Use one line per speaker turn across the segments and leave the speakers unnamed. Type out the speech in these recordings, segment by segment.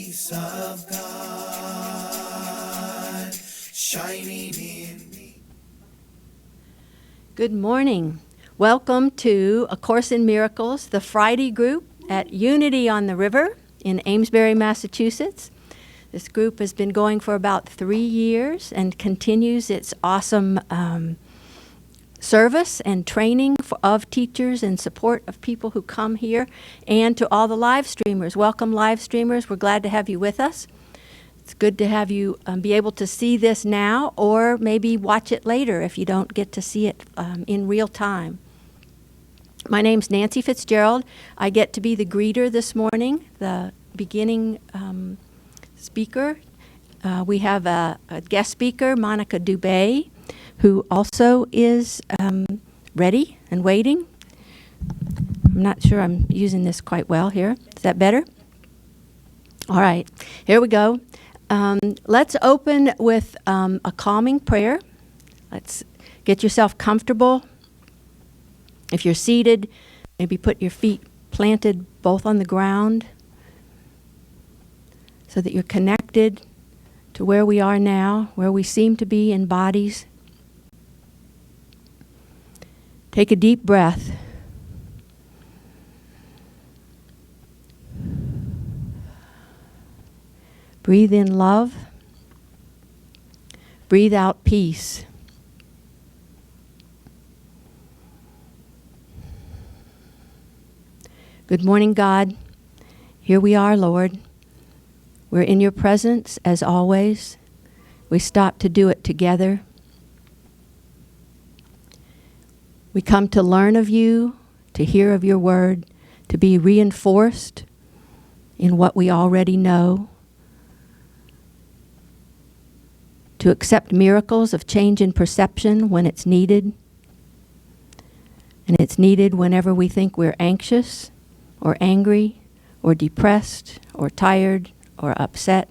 peace of God shining in me.
Good morning. Welcome to A Course in Miracles, the Friday group at Unity on the River in Amesbury, Massachusetts. This group has been going for about 3 years and continues its awesome service and training of teachers and support of people who come here, and to all the live streamers. Welcome, live streamers. We're glad to have you with us. It's good to have you be able to see this now, or maybe watch it later if you don't get to see it in real time. My name's Nancy Fitzgerald. I get to be the greeter this morning, the beginning speaker. We have a guest speaker, Monica Dubé, who also is ready and waiting. I'm not sure I'm using this quite well here. Is that better? All right, here we go. Let's open with a calming prayer. Let's get yourself comfortable. If you're seated, maybe put your feet planted both on the ground so that you're connected to where we are now, where we seem to be in bodies. Take a deep breath. Breathe in love. Breathe out peace. Good morning, God. Here we are, Lord. We're in your presence, as always. We stop to do it together. We come to learn of you, to hear of your word, to be reinforced in what we already know, to accept miracles of change in perception when it's needed. And it's needed whenever we think we're anxious or angry or depressed or tired or upset.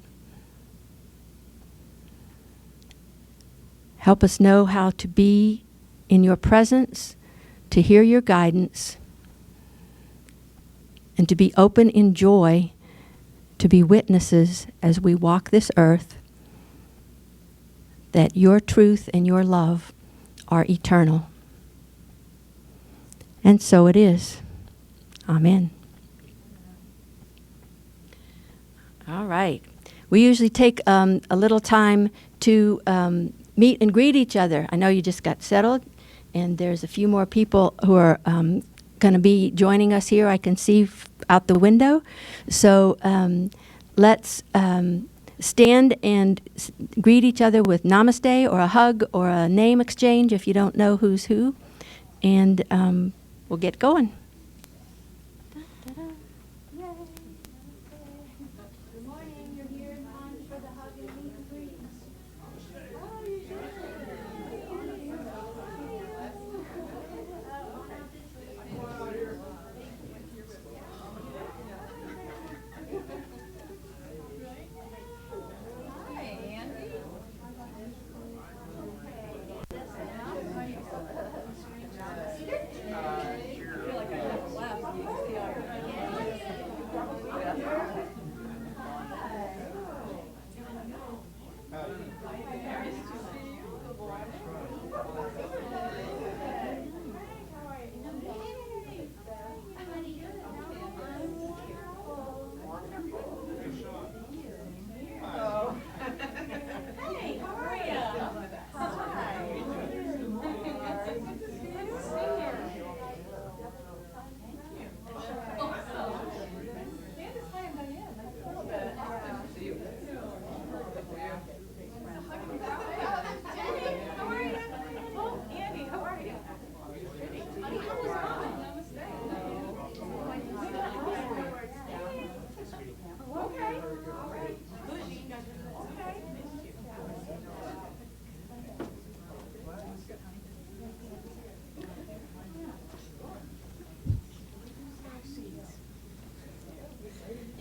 Help us know how to be in your presence, to hear your guidance, and to be open in joy, to be witnesses as we walk this earth, that your truth and your love are eternal. And so it is. Amen. All right. We usually take a little time to meet and greet each other. I know you just got settled, and there's a few more people who are going to be joining us here. I can see out the window. So let's stand and greet each other with namaste or a hug or a name exchange if you don't know who's who. And we'll get going.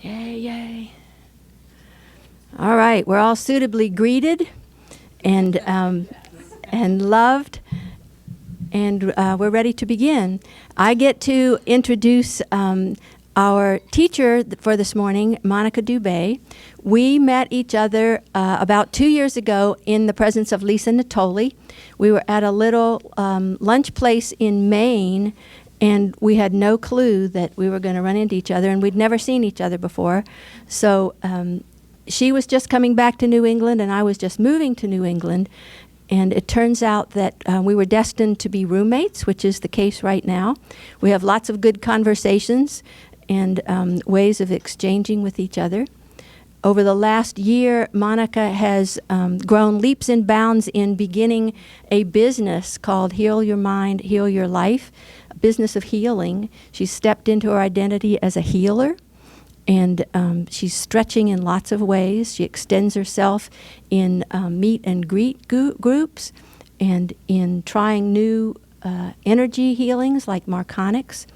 Yay, yay. All right, we're all suitably greeted and loved, and we're ready to begin. I get to introduce our teacher for this morning, Monica Dubé, we met each other about 2 years ago in the presence of Lisa Natoli. We were at a little lunch place in Maine, and we had no clue that we were going to run into each other, and we'd never seen each other before. So she was just coming back to New England, and I was just moving to New England. And it turns out that we were destined to be roommates, which is the case right now. We have lots of good conversations and ways of exchanging with each other. Over the last year, Monica has grown leaps and bounds in beginning a business called Heal Your Mind, Heal Your Life, a business of healing. She's stepped into her identity as a healer, and she's stretching in lots of ways. She extends herself in meet and greet groups and in trying new energy healings like Marconics.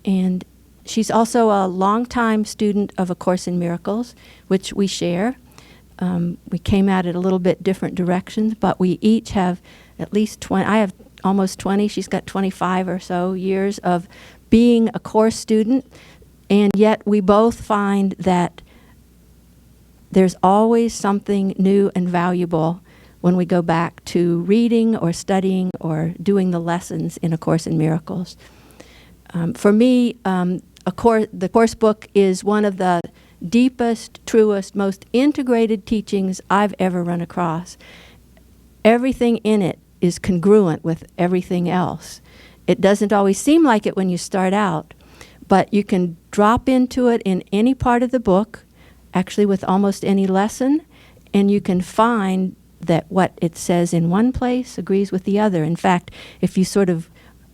And she's also a longtime student of A Course in Miracles, which we share. We came at it a little bit different directions, but we each have at least 20. I have almost 20. She's got 25 or so years of being a Course student. And yet we both find that there's always something new and valuable when we go back to reading or studying or doing the lessons in A Course in Miracles. For me, the Course book is one of the deepest, truest, most integrated teachings I've ever run across. Everything in it is congruent with everything else. It doesn't always seem like it when you start out, but you can drop into it in any part of the book, actually with almost any lesson, and you can find that what it says in one place agrees with the other. In fact, if you sort of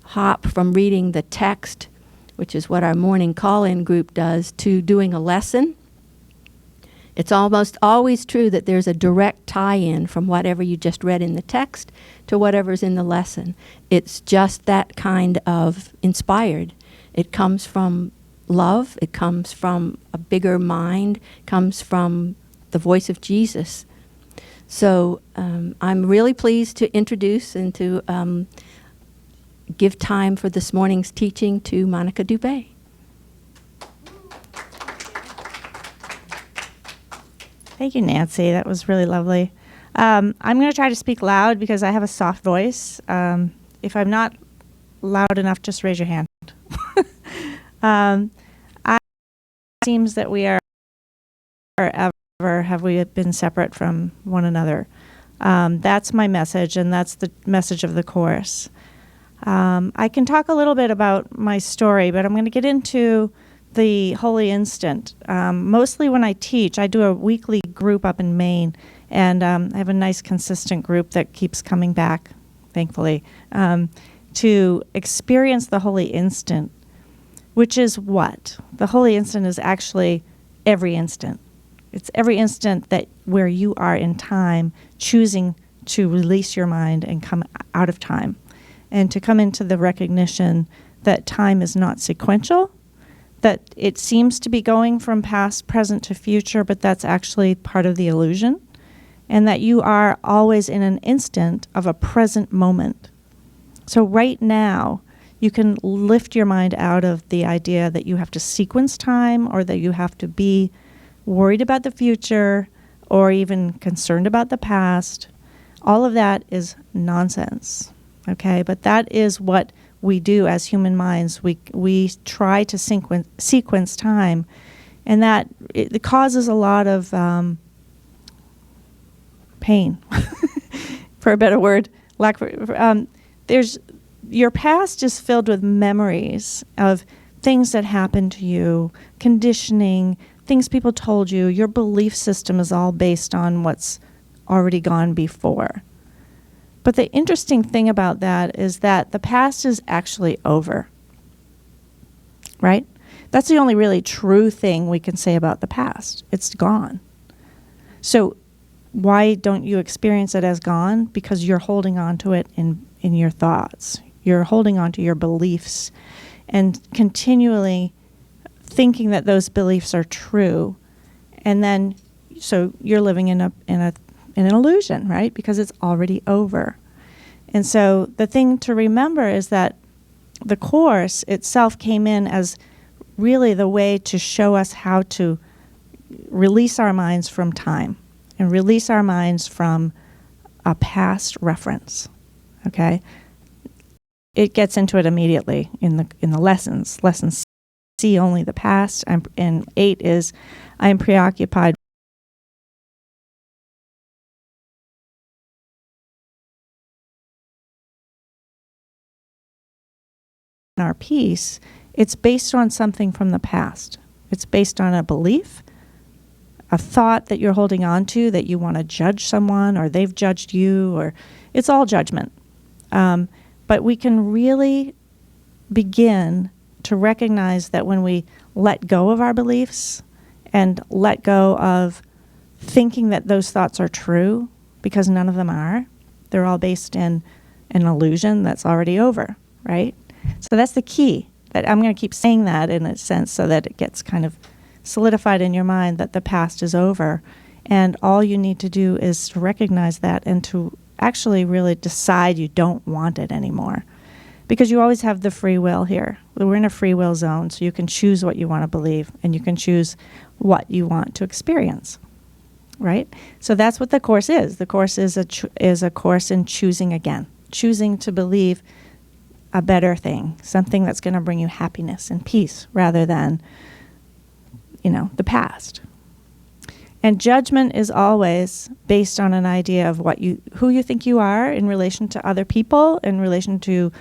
hop from reading the text, which is what our morning call-in group does, to doing a lesson, it's almost always true that there's a direct tie-in from whatever you just read in the text to whatever's in the lesson. It's just that kind of inspired. It comes from love. It comes from a bigger mind. It comes from the voice of Jesus. So I'm really pleased to introduce and to give time for this morning's teaching to Monica Dubé.
Thank you, Nancy. That was really lovely. I'm going to try to speak loud because I have a soft voice. If I'm not loud enough, just raise your hand. It seems that we are ever have we been separate from one another. That's my message, and that's the message of the Course. I can talk a little bit about my story, but I'm going to get into the Holy Instant. Mostly when I teach, I do a weekly group up in Maine, and I have a nice consistent group that keeps coming back, thankfully, to experience the Holy Instant, which is what? The Holy Instant is actually every instant. It's every instant that where you are in time, choosing to release your mind and come out of time, and to come into the recognition that time is not sequential, that it seems to be going from past, present to future, but that's actually part of the illusion, and that you are always in an instant of a present moment. So right now, you can lift your mind out of the idea that you have to sequence time or that you have to be worried about the future or even concerned about the past. All of that is nonsense, okay? But that is what we do as human minds. We try to sequence time, and that it causes a lot of pain, for a better word. Your past is filled with memories of things that happened to you, conditioning, things people told you. Your belief system is all based on what's already gone before. But the interesting thing about that is that the past is actually over, right? That's the only really true thing we can say about the past. It's gone. So why don't you experience it as gone? Because you're holding on to it in your thoughts. You're holding on to your beliefs and continually thinking that those beliefs are true. And then, so you're living in an illusion, right? Because it's already over. And so the thing to remember is that the Course itself came in as really the way to show us how to release our minds from time and release our minds from a past reference. Okay? It gets into it immediately in the lessons. Lesson C, only the past, and 8 is I am preoccupied in our peace. It's based on something from the past. It's based on a belief, a thought that you're holding on to, that you want to judge someone or they've judged you, or it's all judgment. But we can really begin to recognize that when we let go of our beliefs and let go of thinking that those thoughts are true, because none of them are, they're all based in an illusion that's already over, right? So that's the key. That I'm going to keep saying that in a sense so that it gets kind of solidified in your mind that the past is over. And all you need to do is to recognize that and to actually really decide you don't want it anymore. Because you always have the free will here. We're in a free will zone, so you can choose what you want to believe and you can choose what you want to experience. Right? So that's what the Course is. The Course is a course in choosing again. Choosing to believe a better thing, something that's going to bring you happiness and peace rather than, the past. And judgment is always based on an idea of who you think you are in relation to other people, in relation to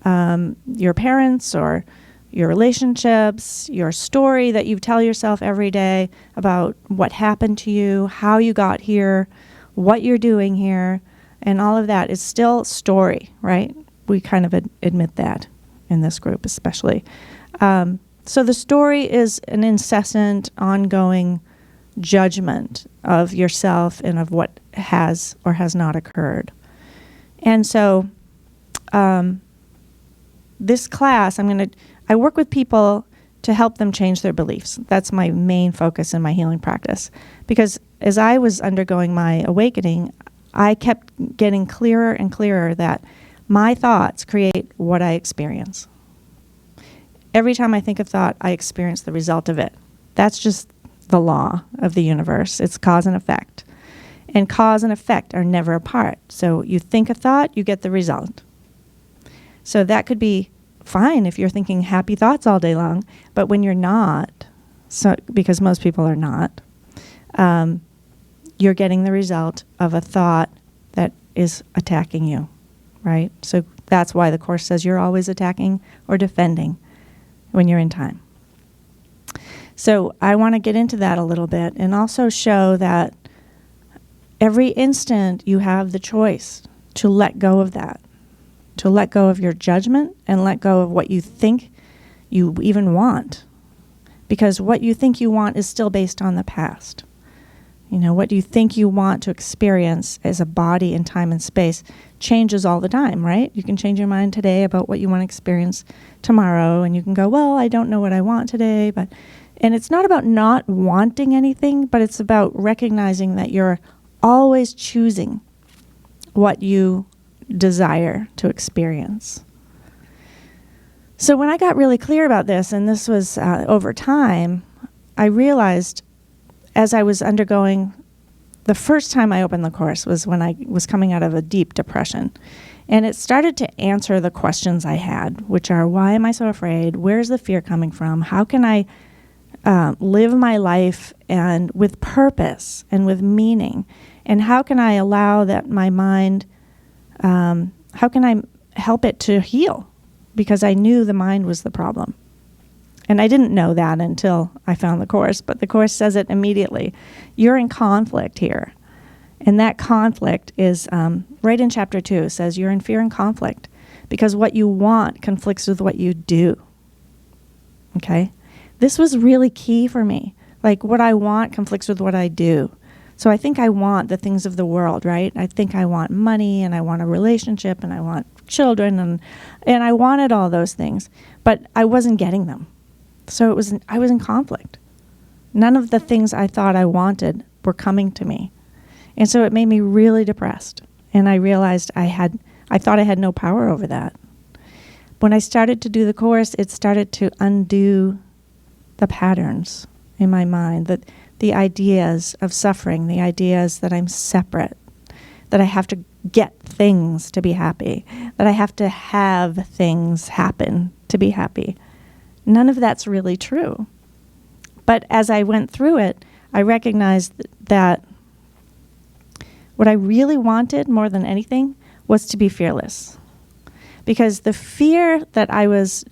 your parents or your relationships, your story that you tell yourself every day about what happened to you, how you got here, what you're doing here, and all of that is still story, right? We kind of admit that in this group especially. So the story is an incessant, ongoing judgment of yourself and of what has or has not occurred. And so this class, I work with people to help them change their beliefs. That's my main focus in my healing practice. Because as I was undergoing my awakening, I kept getting clearer and clearer that my thoughts create what I experience. Every time I think a thought, I experience the result of it. That's just the law of the universe. It's cause and effect. And cause and effect are never apart. So you think a thought, you get the result. So that could be fine if you're thinking happy thoughts all day long, but when you're not, because most people are not, you're getting the result of a thought that is attacking you. Right? So that's why the Course says you're always attacking or defending when you're in time. So I want to get into that a little bit and also show that every instant you have the choice to let go of that, to let go of your judgment and let go of what you think you even want. Because what you think you want is still based on the past. What you think you want to experience as a body in time and space changes all the time, right? You can change your mind today about what you want to experience tomorrow, and you can go, well, I don't know what I want today. And it's not about not wanting anything, but it's about recognizing that you're always choosing what you desire to experience. So when I got really clear about this, and this was over time, I realized as I was undergoing, the first time I opened the Course was when I was coming out of a deep depression. And it started to answer the questions I had, which are, why am I so afraid? Where's the fear coming from? How can I live my life and with purpose and with meaning? And how can I allow that my mind, how can I help it to heal? Because I knew the mind was the problem. And I didn't know that until I found the Course, but the Course says it immediately. You're in conflict here. And that conflict is right in chapter 2. It says you're in fear and conflict because what you want conflicts with what you do. Okay? This was really key for me. Like what I want conflicts with what I do. So I think I want the things of the world, right? I think I want money and I want a relationship and I want children and I wanted all those things, but I wasn't getting them. So I was in conflict. None of the things I thought I wanted were coming to me. And so it made me really depressed. And I realized I thought I had no power over that. When I started to do the Course, it started to undo the patterns in my mind, the ideas of suffering, the ideas that I'm separate, that I have to get things to be happy, that I have to have things happen to be happy. None of that's really true. But as I went through it, I recognized that what I really wanted more than anything was to be fearless. Because the fear that I was,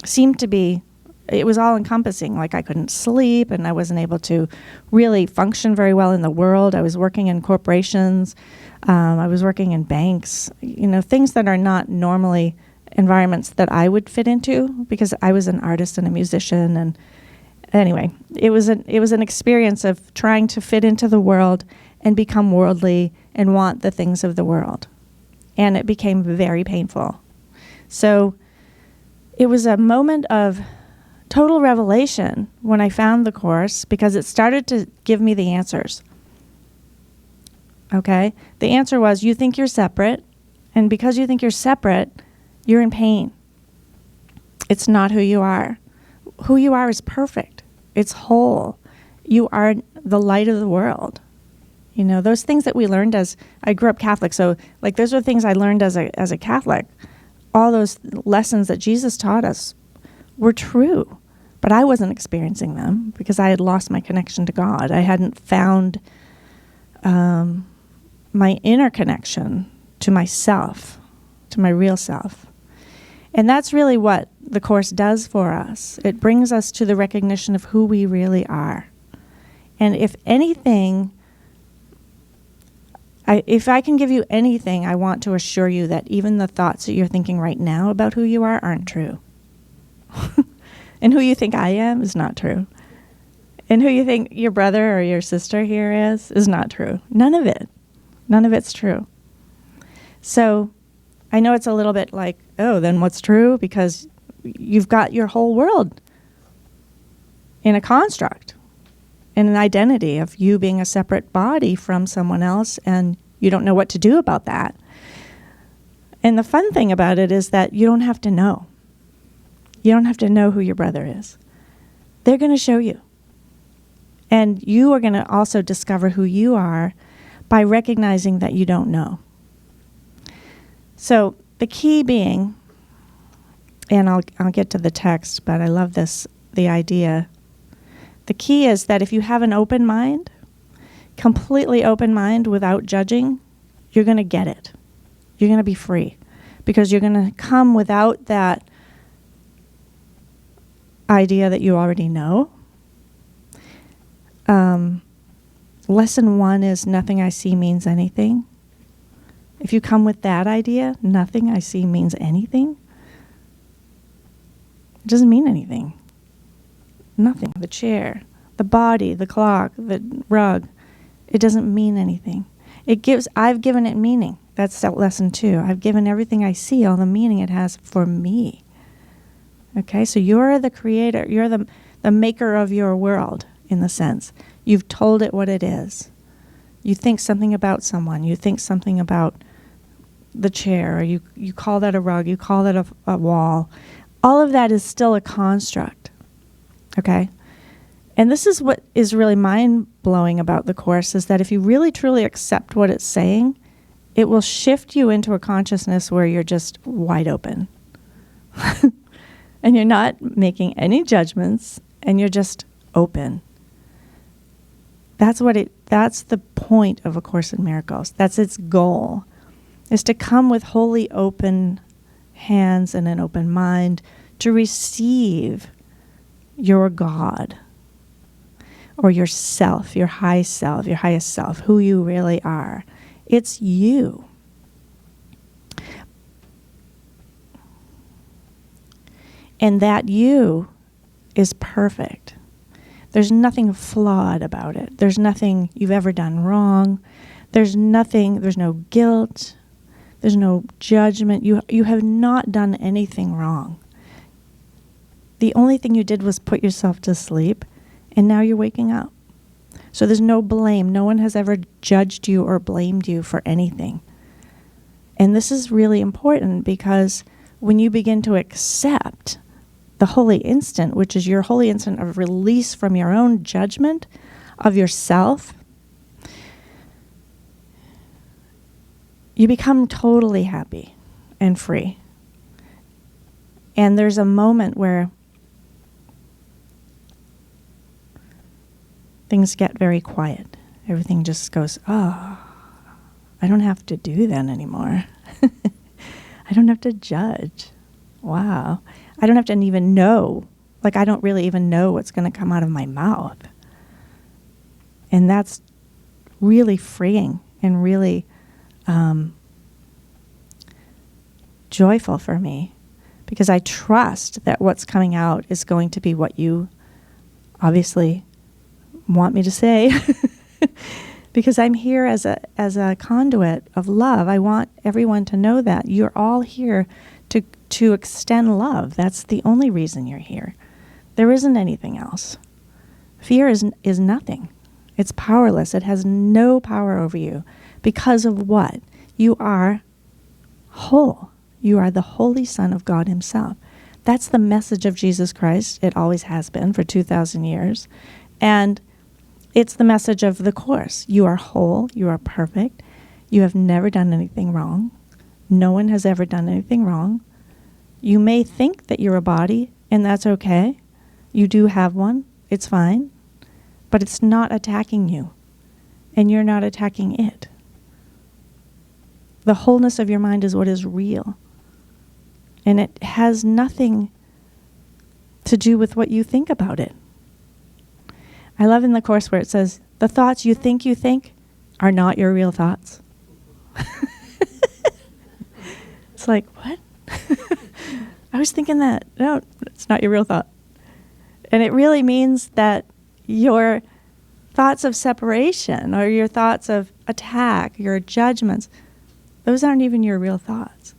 seemed to be, it was all encompassing. Like I couldn't sleep and I wasn't able to really function very well in the world. I was working in corporations. I was working in banks, things that are not normally environments that I would fit into, because I was an artist and a musician. And anyway, it was an experience of trying to fit into the world and become worldly and want the things of the world. And it became very painful. So it was a moment of total revelation when I found the Course, because it started to give me the answers. Okay? The answer was, you think you're separate, and because you think you're separate, you're in pain. It's not who you are. Who you are is perfect. It's whole. You are the light of the world. Those things that we learned I grew up Catholic, so those are things I learned as a Catholic. All those lessons that Jesus taught us were true, but I wasn't experiencing them because I had lost my connection to God. I hadn't found my inner connection to myself, to my real self. And that's really what the Course does for us. It brings us to the recognition of who we really are. And if anything, if I can give you anything, I want to assure you that even the thoughts that you're thinking right now about who you are aren't true. And who you think I am is not true. And who you think your brother or your sister here is not true. None of it. None of it's true. So I know it's a little bit like, oh, then what's true? Because you've got your whole world in a construct, in an identity of you being a separate body from someone else, and you don't know what to do about that. And the fun thing about it is that you don't have to know. You don't have to know who your brother is. They're going to show you. And you are going to also discover who you are by recognizing that you don't know. So the key being, and I'll get to the text, but I love the idea. The key is that if you have an open mind, completely open mind without judging, you're going to get it. You're going to be free, because you're going to come without that idea that you already know. Lesson 1 is nothing I see means anything. If you come with that idea, nothing I see means anything, it doesn't mean anything. Nothing. The chair, the body, the clock, the rug, it doesn't mean anything. I've given it meaning. That's lesson 2. I've given everything I see all the meaning it has for me. Okay, so you're the creator. You're the maker of your world, in the sense. You've told it what it is. You think something about someone. You think something about the chair. Or you call that a rug. You call that a wall. All of that is still a construct. Okay? And this is what is really mind-blowing about the Course, is that if you really truly accept what it's saying, it will shift you into a consciousness where you're just wide open. And you're not making any judgments, and you're just open. That's the point of A Course in Miracles. That's its goal, is to come with wholly open hands and an open mind to receive your God, or yourself, your highest self, who you really are. It's you. And that you is perfect. There's nothing flawed about it. There's nothing you've ever done wrong. There's no guilt. There's no judgment. You have not done anything wrong. The only thing you did was put yourself to sleep, and now you're waking up. So there's no blame. No one has ever judged you or blamed you for anything. And this is really important, because when you begin to accept the holy instant, which is your holy instant of release from your own judgment of yourself, you become totally happy and free. And there's a moment where things get very quiet. Everything just goes, oh, I don't have to do that anymore. I don't have to judge. Wow. I don't have to even know. Like, I don't really even know what's going to come out of my mouth. And that's really freeing and really joyful for me, because I trust that what's coming out is going to be what you obviously want me to say. Because I'm here as a conduit of love. I want everyone to know that you're all here to extend love. That's the only reason you're here. There isn't anything else. Fear is nothing. It's powerless. It has no power over you. Because of what? You are whole. You are the Holy Son of God himself. That's the message of Jesus Christ. It always has been for 2,000 years. And it's the message of the Course. You are whole. You are perfect. You have never done anything wrong. No one has ever done anything wrong. You may think that you're a body, and that's okay. You do have one. It's fine. But it's not attacking you. And you're not attacking it. The wholeness of your mind is what is real. And it has nothing to do with what you think about it. I love in the Course where it says, the thoughts you think are not your real thoughts. It's like, what? I was thinking that. No, it's not your real thought. And it really means that your thoughts of separation or your thoughts of attack, your judgments, those aren't even your real thoughts.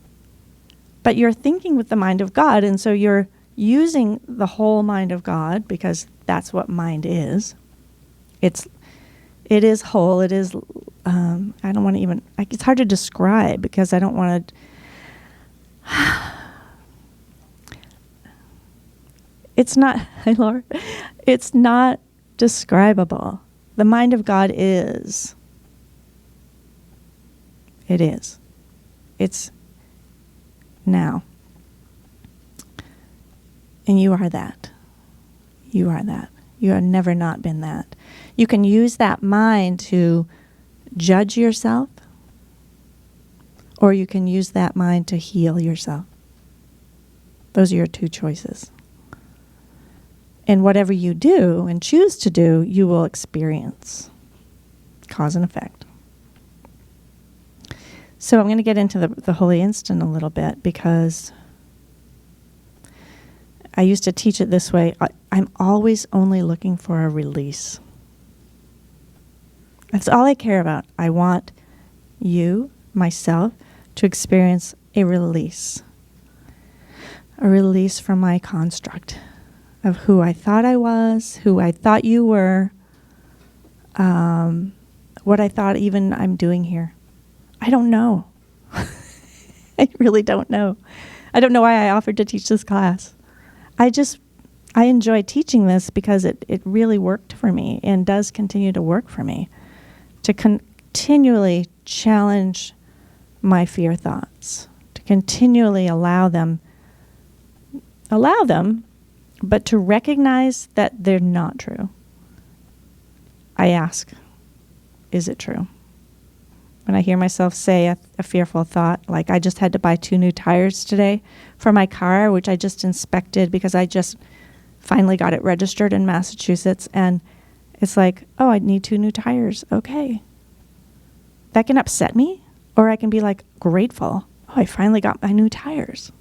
But you're thinking with the mind of God, and so you're using the whole mind of God, because that's what mind is. It is whole. It is, I don't want to even, it's hard to describe because I don't want to, it's not, hi Laura, it's not describable. The mind of God is. It is. It's now. And you are that. You are that. You have never not been that. You can use that mind to judge yourself, or you can use that mind to heal yourself. Those are your two choices. And whatever you do and choose to do, you will experience. Cause and effect. So I'm going to get into the Holy Instant a little bit, because I used to teach it this way. I'm always only looking for a release. That's all I care about. I want you, myself, to experience a release. A release from my construct of who I thought I was, who I thought you were, what I thought even I'm doing here. I don't know. I really don't know. I don't know why I offered to teach this class. I enjoy teaching this because it really worked for me and does continue to work for me, to continually challenge my fear thoughts, to continually allow them, but to recognize that they're not true. I ask, is it true? When I hear myself say a fearful thought, like I just had to buy 2 new tires today for my car, which I just inspected because I just finally got it registered in Massachusetts. And it's like, oh, I need 2 new tires. Okay. That can upset me, or I can be like grateful. Oh, I finally got my new tires.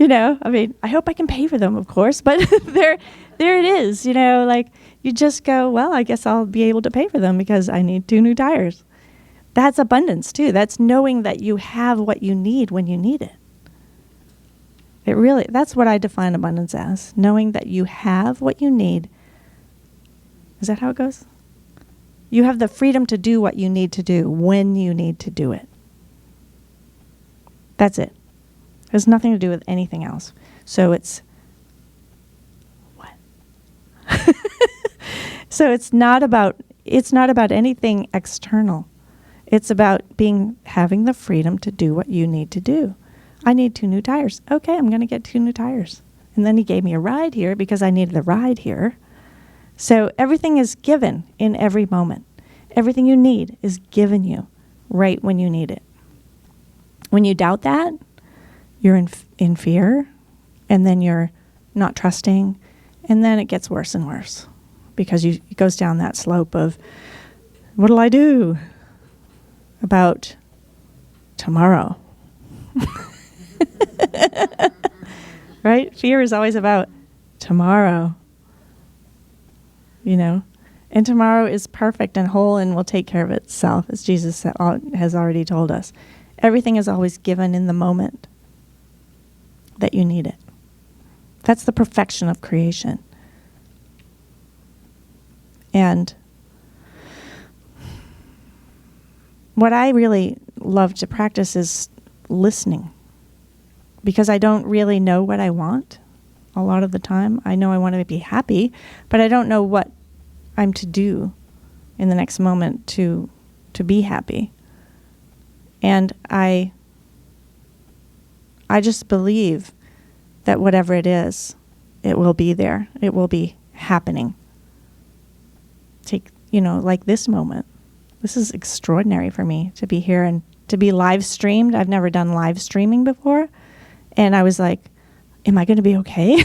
I mean, I hope I can pay for them, of course, but there it is, like you just go, well, I guess I'll be able to pay for them because I need 2 new tires. That's abundance too. That's knowing that you have what you need when you need it. That's what I define abundance as, knowing that you have what you need. Is that how it goes? You have the freedom to do what you need to do when you need to do it. That's it. It has nothing to do with anything else. So it's what? So it's not about anything external. It's about having the freedom to do what you need to do. I need 2 new tires. Okay, I'm going to get 2 new tires. And then he gave me a ride here because I needed the ride here. So everything is given in every moment. Everything you need is given you right when you need it. When you doubt that, you're in fear, and then you're not trusting, and then it gets worse and worse because it goes down that slope of, what'll I do about tomorrow? Right? Fear is always about tomorrow, and tomorrow is perfect and whole and will take care of itself, as Jesus has already told us. Everything is always given in the moment that you need it. That's the perfection of creation. And what I really love to practice is listening, because I don't really know what I want a lot of the time. I know I want to be happy, but I don't know what I'm to do in the next moment to be happy. And I just believe that whatever it is, it will be there. It will be happening. Like this moment. This is extraordinary for me to be here and to be live streamed. I've never done live streaming before. And I was like, am I going to be okay?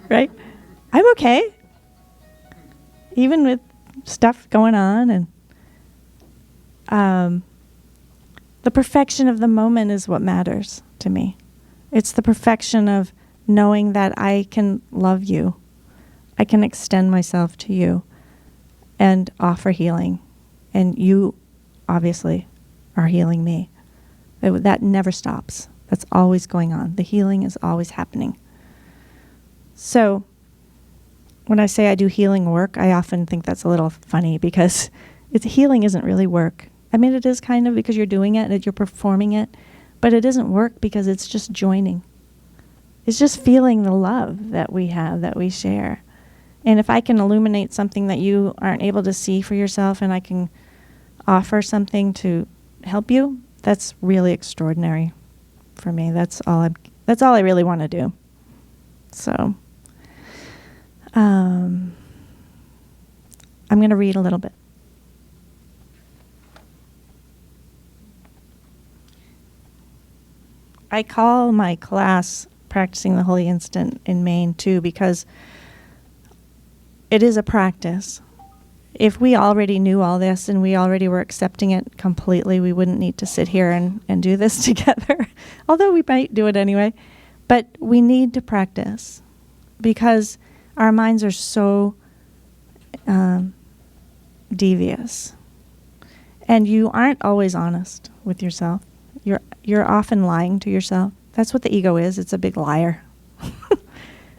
Right? I'm okay. Even with stuff going on. And the perfection of the moment is what matters to me. It's the perfection of knowing that I can love you. I can extend myself to you and offer healing. And you, obviously, are healing me. That never stops. That's always going on. The healing is always happening. So when I say I do healing work, I often think that's a little funny because healing isn't really work. I mean, it is kind of because you're doing it and you're performing it, but it isn't work because it's just joining. It's just feeling the love that we have, that we share. And if I can illuminate something that you aren't able to see for yourself and I can offer something to help you, that's really extraordinary for me. That's all I really want to do. So I'm going to read a little bit. I call my class Practicing the Holy Instant in Maine too, because it is a practice. If we already knew all this and we already were accepting it completely, we wouldn't need to sit here and do this together, although we might do it anyway. But we need to practice because our minds are so devious. And you aren't always honest with yourself. You're often lying to yourself. That's what the ego is. It's a big liar.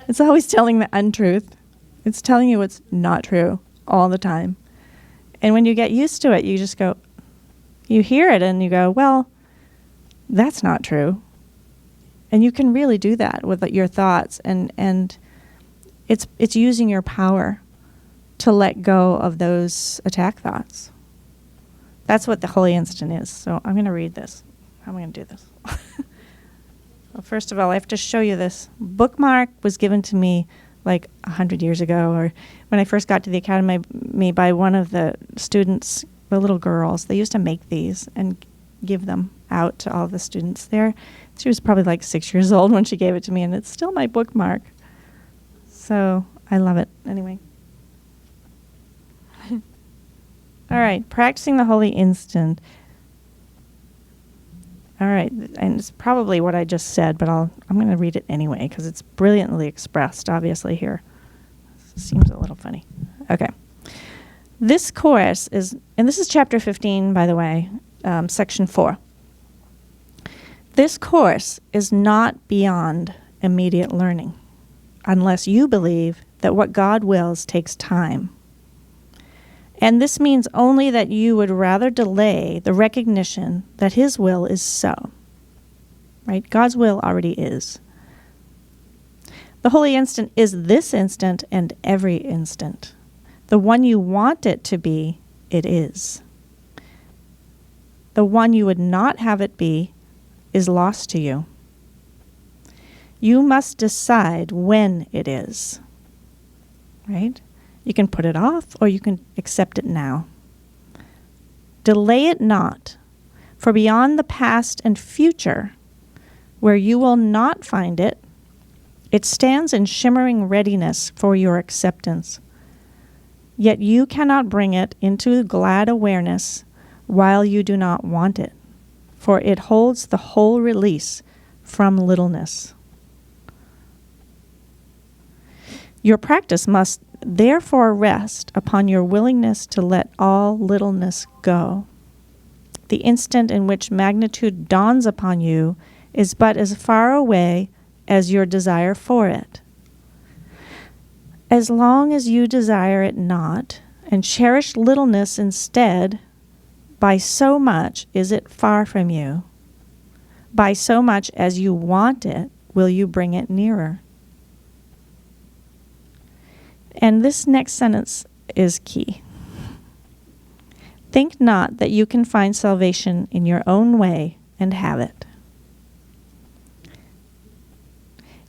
It's always telling the untruth. It's telling you what's not true all the time. And when you get used to it, you just go, you hear it and you go, well, that's not true. And you can really do that with your thoughts. And it's using your power to let go of those attack thoughts. That's what the Holy Instant is. So I'm going to read this. How am I going to do this? Well, first of all, I have to show you this. Bookmark was given to me like 100 years ago, or when I first got to the academy by one of the students, the little girls. They used to make these and give them out to all the students there. She was probably like 6 years old when she gave it to me, and it's still my bookmark. So I love it. Anyway. All right, practicing the Holy Instant. All right, and it's probably what I just said, but I'm going to read it anyway because it's brilliantly expressed, obviously, here. Seems a little funny. Okay. This course is, and this is chapter 15, by the way, section 4. This course is not beyond immediate learning unless you believe that what God wills takes time. And this means only that you would rather delay the recognition that His will is so. Right? God's will already is. The holy instant is this instant and every instant. The one you want it to be, it is. The one you would not have it be is lost to you. You must decide when it is, right? You can put it off or you can accept it now. Delay it not, for beyond the past and future, where you will not find it, it stands in shimmering readiness for your acceptance. Yet you cannot bring it into glad awareness while you do not want it, for it holds the whole release from littleness. Your practice must therefore rest upon your willingness to let all littleness go. The instant in which magnitude dawns upon you is but as far away as your desire for it. As long as you desire it not, and cherish littleness instead, by so much is it far from you. By so much as you want it, will you bring it nearer. And this next sentence is key. Think not that you can find salvation in your own way and have it.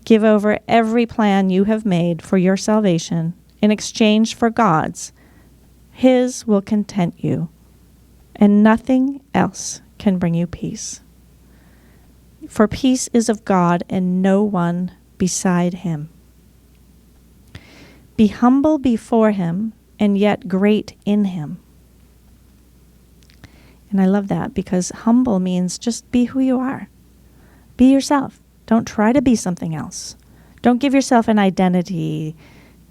Give over every plan you have made for your salvation in exchange for God's. His will content you, and nothing else can bring you peace. For peace is of God and no one beside him. Be humble before him and yet great in him. And I love that because humble means just be who you are. Be yourself. Don't try to be something else. Don't give yourself an identity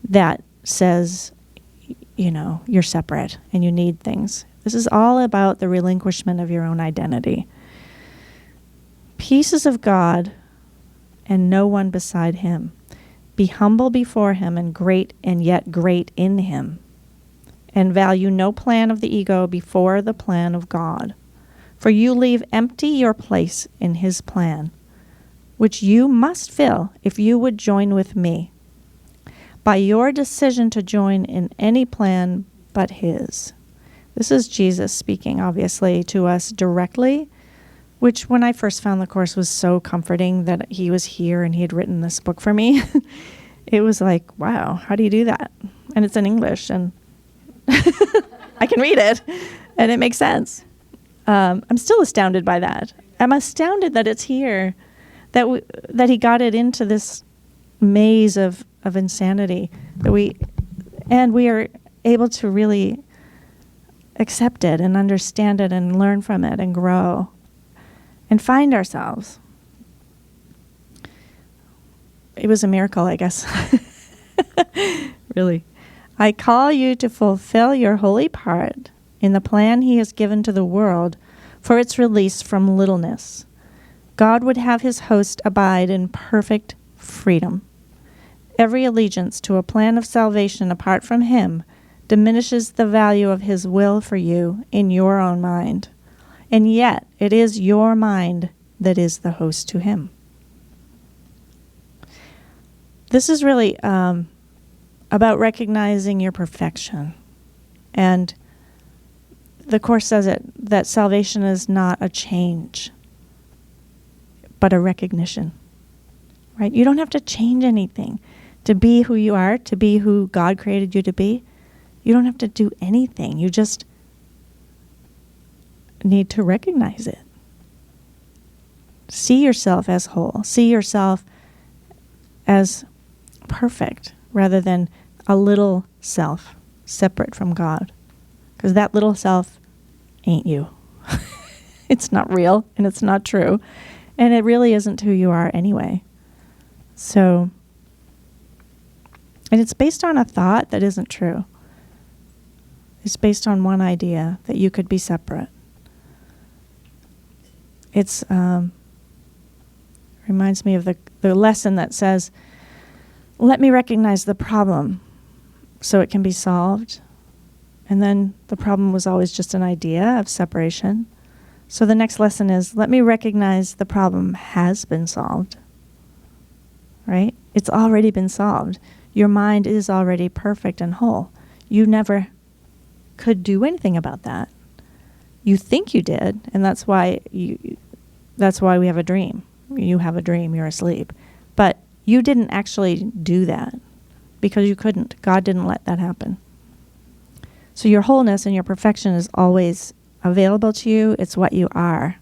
that says, you're separate and you need things. This is all about the relinquishment of your own identity. Peace is of God and no one beside him. Be humble before him and yet great in him. And value no plan of the ego before the plan of God. For you leave empty your place in his plan, which you must fill if you would join with me, by your decision to join in any plan but his. This is Jesus speaking, obviously, to us directly, which when I first found the Course was so comforting that he was here and he had written this book for me. It was like, wow, how do you do that? And it's in English, and I can read it, and it makes sense. I'm still astounded by that. I'm astounded that it's here, that he got it into this maze of insanity, that we are able to really accept it and understand it and learn from it and grow and find ourselves. It was a miracle, I guess. Really. I call you to fulfill your holy part in the plan he has given to the world for its release from littleness. God would have his host abide in perfect freedom. Every allegiance to a plan of salvation apart from him diminishes the value of his will for you in your own mind. And yet, it is your mind that is the host to him. This is really about recognizing your perfection. And the Course says that salvation is not a change, but a recognition. Right? You don't have to change anything to be who you are, to be who God created you to be. You don't have to do anything. You just need to recognize it. See yourself as whole. See yourself as perfect rather than a little self separate from God. Because that little self ain't you. It's not real and it's not true. And it really isn't who you are anyway. So, and it's based on a thought that isn't true. It's based on one idea that you could be separate. It's reminds me of the lesson that says, let me recognize the problem so it can be solved. And then the problem was always just an idea of separation. So the next lesson is, let me recognize the problem has been solved. Right? It's already been solved. Your mind is already perfect and whole. You never could do anything about that. You think you did, and that's why we have a dream. You have a dream, you're asleep. But you didn't actually do that because you couldn't. God didn't let that happen. So your wholeness and your perfection is always available to you. It's what you are.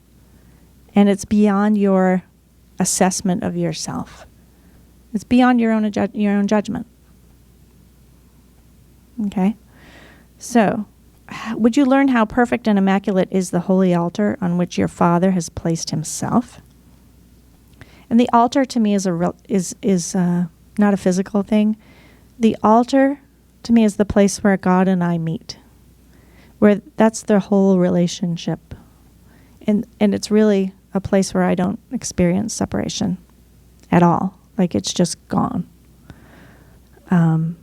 And it's beyond your assessment of yourself. It's beyond your own judgment. Okay? So, would you learn how perfect and immaculate is the holy altar on which your Father has placed himself? And the altar to me is not a physical thing. The altar to me is the place where God and I meet, where that's the whole relationship. And it's really a place where I don't experience separation at all. Like it's just gone. And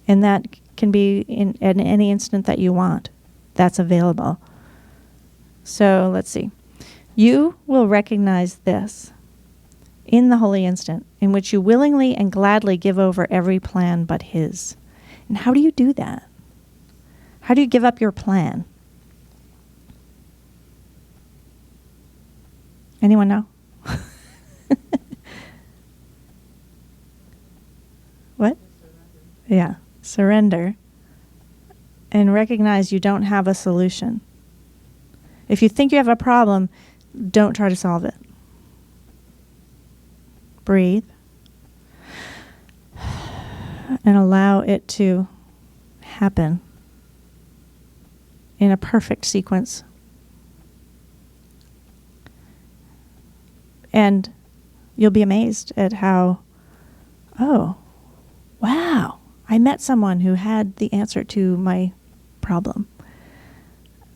that can be in any instant that you want. That's available. So let's see. You will recognize this in the holy instant in which you willingly and gladly give over every plan but his. And how do you do that? How do you give up your plan? Anyone know? What? Yeah. Surrender. And recognize you don't have a solution. If you think you have a problem, don't try to solve it. Breathe. And allow it to happen in a perfect sequence. And you'll be amazed at how, oh, wow, I met someone who had the answer to my problem.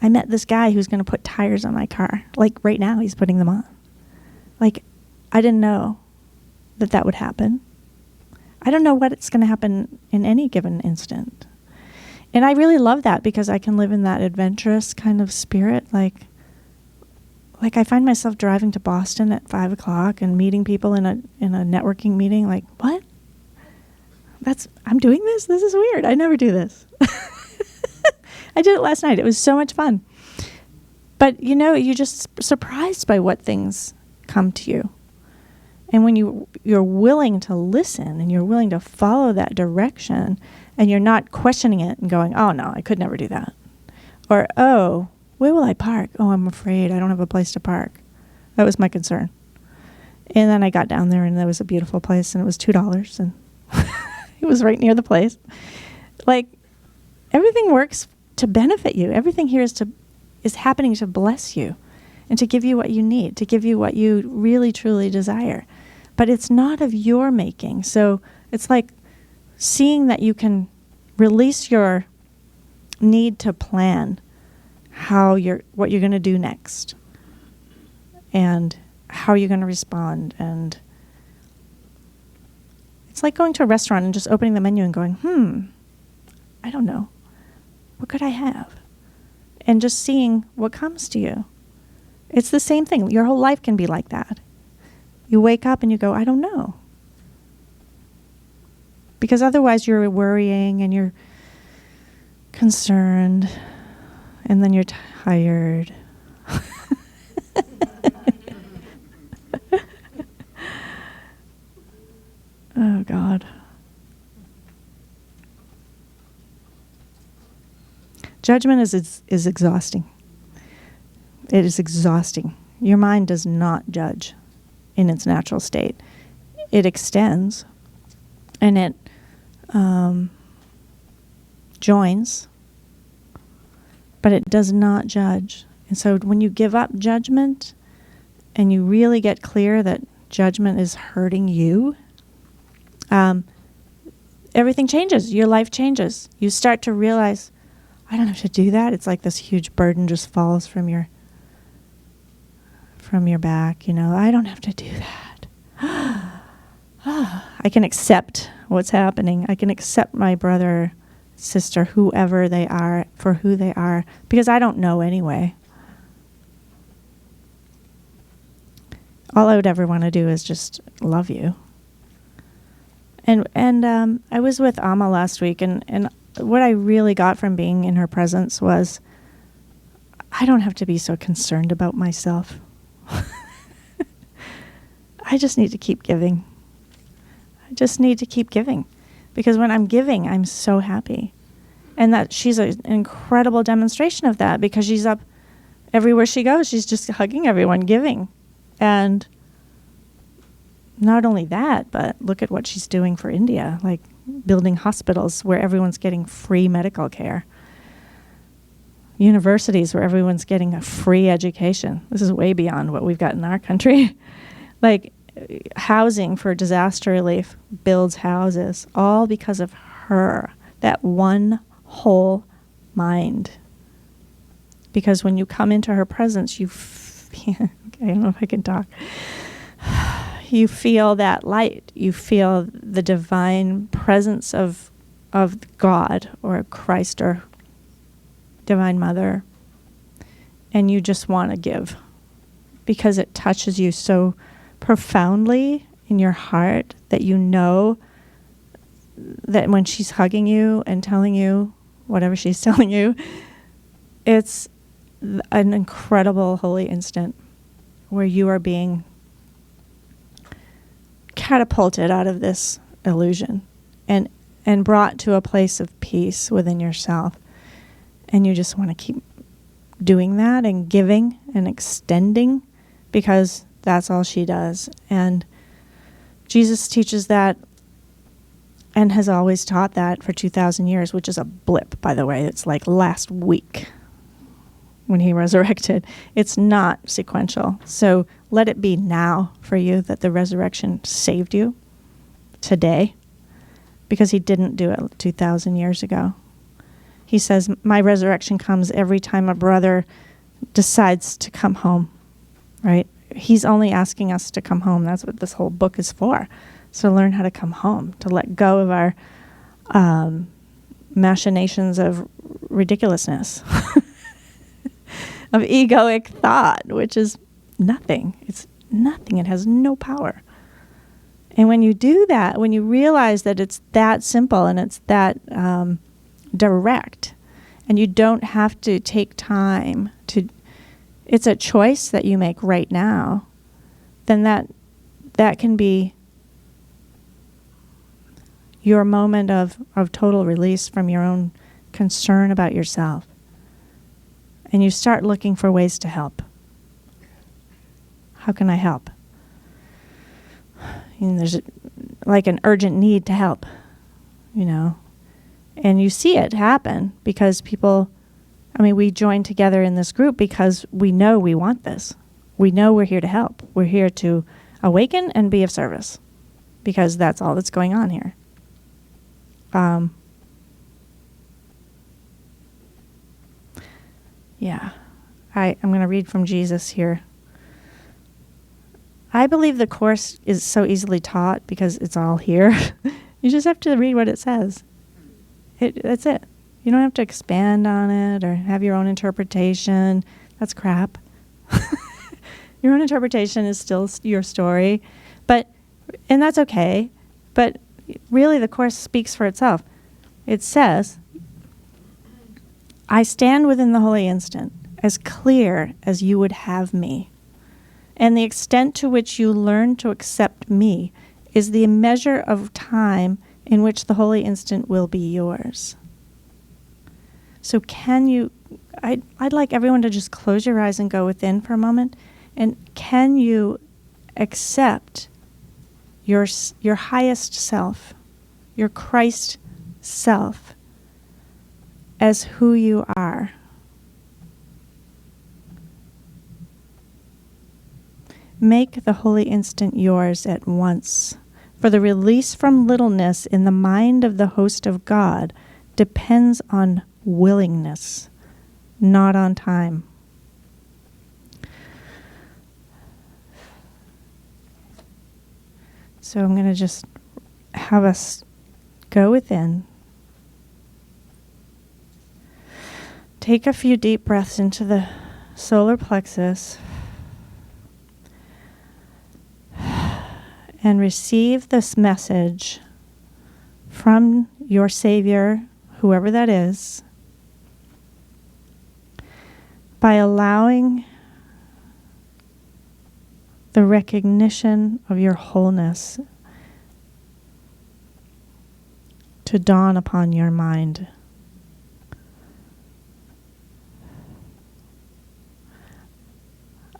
I met this guy who's going to put tires on my car. Like right now, he's putting them on. Like, I didn't know that would happen. I don't know what's going to happen in any given instant. And I really love that because I can live in that adventurous kind of spirit. Like I find myself driving to Boston at 5 o'clock and meeting people in a networking meeting. Like, what? I'm doing this? This is weird. I never do this. I did it last night. It was so much fun. But, you're just surprised by what things come to you. And when you're willing to listen and you're willing to follow that direction and you're not questioning it and going, oh, no, I could never do that. Or, oh, where will I park? Oh, I'm afraid I don't have a place to park. That was my concern. And then I got down there and there was a beautiful place and it was $2 and it was right near the place. Like, everything works to benefit you. Everything here is happening to bless you and to give you what you need, to give you what you really, truly desire. But it's not of your making. So it's like seeing that you can release your need to plan what you're going to do next and how you're going to respond. And it's like going to a restaurant and just opening the menu and going, I don't know. What could I have? And just seeing what comes to you. It's the same thing. Your whole life can be like that. You wake up and you go, I don't know. Because otherwise you're worrying and you're concerned and then you're tired. Oh, God. Judgment is exhausting. It is exhausting. Your mind does not judge in its natural state. It extends and it joins, but it does not judge. And so when you give up judgment and you really get clear that judgment is hurting you, everything changes. Your life changes. You start to realize, I don't have to do that. It's like this huge burden just falls from your back. I don't have to do that. I can accept what's happening. I can accept my brother, sister, whoever they are, for who they are, because I don't know anyway. All I would ever want to do is just love you. And I was with Amma last week, and what I really got from being in her presence was, I don't have to be so concerned about myself. I just need to keep giving. I just need to keep giving. Because when I'm giving, I'm so happy. And that she's an incredible demonstration of that, because she's up everywhere she goes. She's just hugging everyone, giving. And not only that, but look at what she's doing for India, like building hospitals where everyone's getting free medical care. Universities where everyone's getting a free education. This is way beyond what we've got in our country. Like housing for disaster relief, builds houses, all because of her, that one whole mind. Because when you come into her presence, you okay, I don't know if I can talk. You feel that light. You feel the divine presence of God or Christ or Divine Mother. And you just want to give because it touches you so profoundly in your heart that you know that when she's hugging you and telling you whatever she's telling you, it's an incredible holy instant where you are being catapulted out of this illusion and brought to a place of peace within yourself. And you just want to keep doing that and giving and extending, because that's all she does. And Jesus teaches that and has always taught that for 2,000 years, which is a blip, by the way. It's like last week when he resurrected. It's not sequential. So let it be now for you that the resurrection saved you today, because he didn't do it 2,000 years ago. He says, my resurrection comes every time a brother decides to come home, right? He's only asking us to come home. That's what this whole book is for. So learn how to come home, to let go of our machinations of ridiculousness, of egoic thought, which is nothing. It's nothing. It has no power. And when you do that, when you realize that it's that simple and it's that direct, and you don't have to take time to, it's a choice that you make right now, then that can be your moment of total release from your own concern about yourself. And you start looking for ways to help. How can I help? And there's like an urgent need to help, you know. And you see it happen because people, we join together in this group because we know we want this. We know we're here to help. We're here to awaken and be of service, because that's all that's going on here. I'm going to read from Jesus here. I believe the Course is so easily taught because it's all here. You just have to read what it says. That's it. You don't have to expand on it or have your own interpretation. That's crap. Your own interpretation is still your story. And that's okay. But really the Course speaks for itself. It says, I stand within the holy instant, as clear as you would have me. And the extent to which you learn to accept me is the measure of time in which the holy instant will be yours. So I'd like everyone to just close your eyes and go within for a moment. And can you accept your highest self, your Christ self, as who you are? Make the holy instant yours at once, for the release from littleness in the mind of the host of God depends on willingness, not on time. So I'm going to just have us go within. Take a few deep breaths into the solar plexus. and receive this message from your Savior, whoever that is, by allowing the recognition of your wholeness to dawn upon your mind.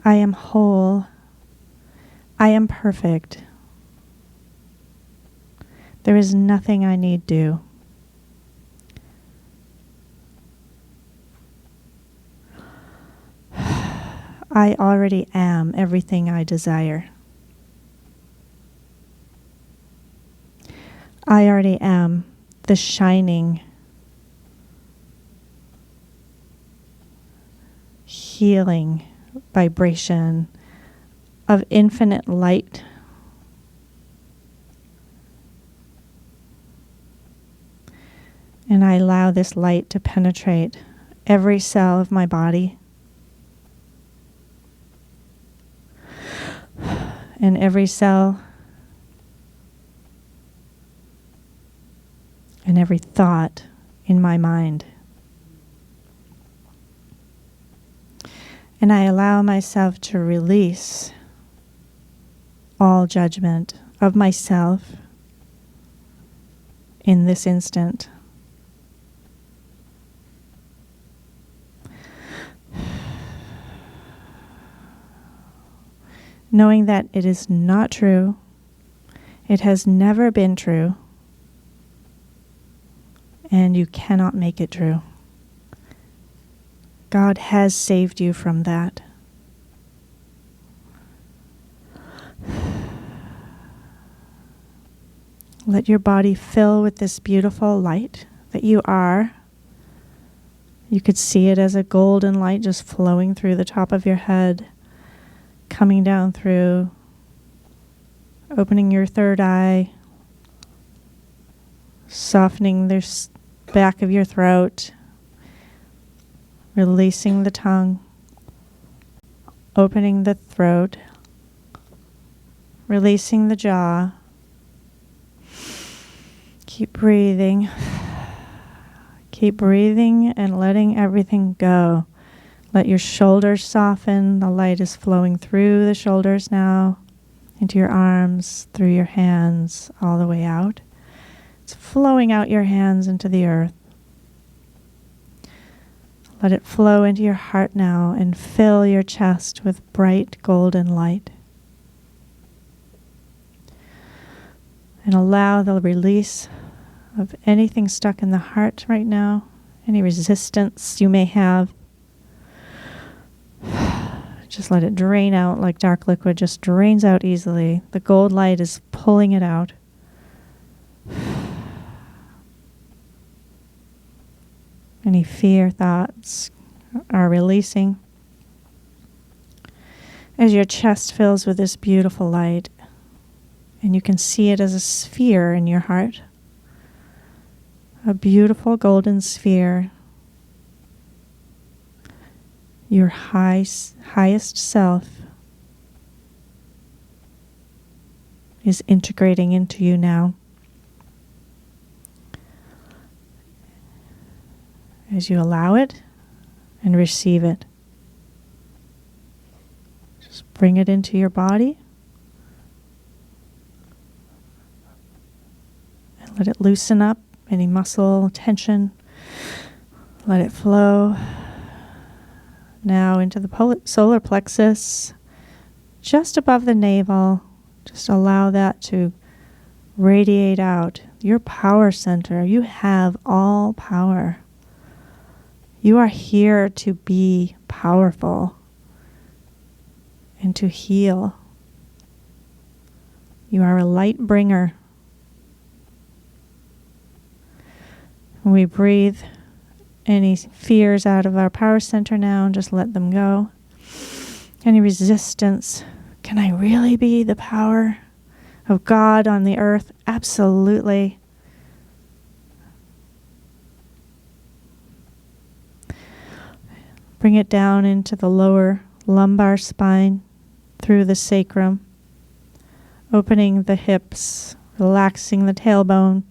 I am whole. I am perfect. There is nothing I need do. I already am everything I desire. I already am the shining, healing vibration of infinite light. And I allow this light to penetrate every cell of my body and every cell and every thought in my mind. And I allow myself to release all judgment of myself in this instant. Knowing that it is not true, it has never been true, and you cannot make it true. God has saved you from that. Let your body fill with this beautiful light that you are. You could see it as a golden light just flowing through the top of your head, coming down through, opening your third eye, softening the back of your throat, releasing the tongue, opening the throat, releasing the jaw. Keep breathing. Keep breathing and letting everything go. Let your shoulders soften. The light is flowing through the shoulders now, into your arms, through your hands, all the way out. It's flowing out your hands into the earth. Let it flow into your heart now and fill your chest with bright golden light. And allow the release of anything stuck in the heart right now, any resistance you may have. Just let it drain out like dark liquid, just drains out easily. The gold light is pulling it out. Any fear thoughts are releasing. As your chest fills with this beautiful light, and you can see it as a sphere in your heart, a beautiful golden sphere. Your highest self is integrating into you now. As you allow it and receive it, just bring it into your body and let it loosen up any muscle tension. Let it flow now into the solar plexus, just above the navel. Just allow that to radiate out. Your power center. You have all power. You are here to be powerful and to heal. You are a light bringer. When we breathe any fears out of our power center now and just let them go. Any resistance. Can I really be the power of God on the earth? Absolutely. Bring it down into the lower lumbar spine, through the sacrum, opening the hips, relaxing the tailbone.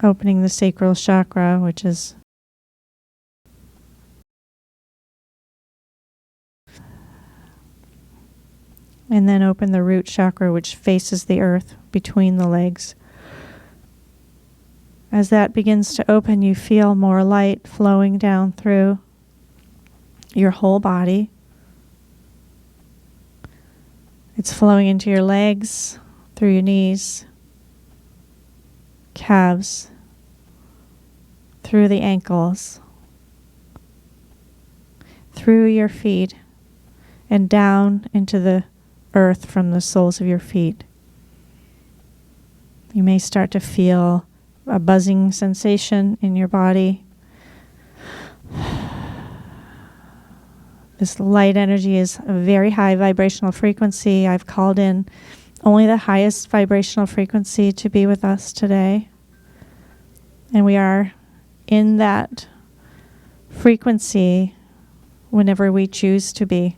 Opening the sacral chakra, which is and then open the root chakra, which faces the earth between the legs. As that begins to open, you feel more light flowing down through your whole body. It's flowing into your legs, through your knees, calves, through the ankles, through your feet, and down into the earth from the soles of your feet. You may start to feel a buzzing sensation in your body. This light energy is a very high vibrational frequency. I've called in only the highest vibrational frequency to be with us today. And we are in that frequency whenever we choose to be.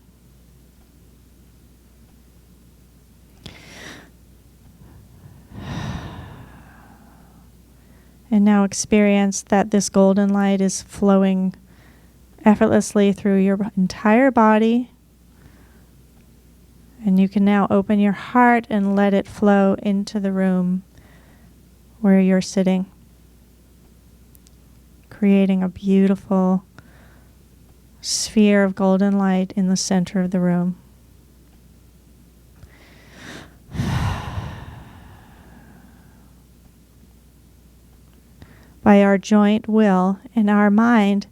And now experience that this golden light is flowing effortlessly through your entire body. And you can now open your heart and let it flow into the room where you're sitting, creating a beautiful sphere of golden light in the center of the room. By our joint will and our mind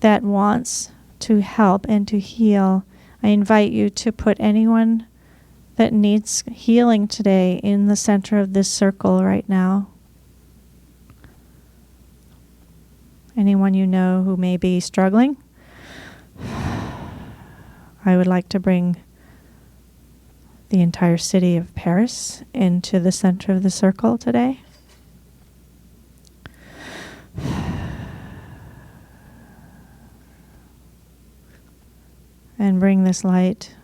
that wants to help and to heal, I invite you to put anyone that needs healing today in the center of this circle right now. Anyone you know who may be struggling, I would like to bring the entire city of Paris into the center of the circle today. And bring this light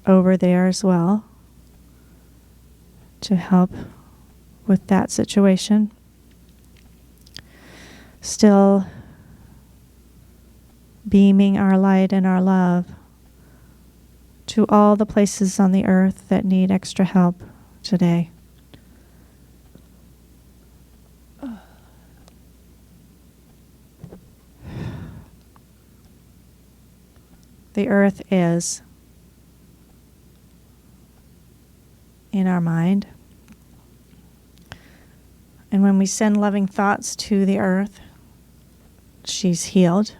over there as well to help with that situation. Still beaming our light and our love to all the places on the earth that need extra help today. The earth is in our mind. And when we send loving thoughts to the earth, she's healed.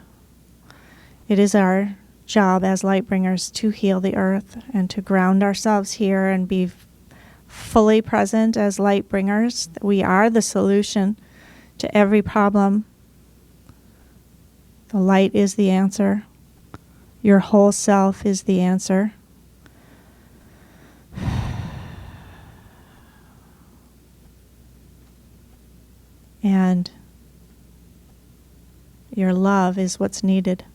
It is our job as light bringers to heal the earth and to ground ourselves here and be fully present as light bringers. We are the solution to every problem. The light is the answer. Your whole self is the answer. And your love is what's needed.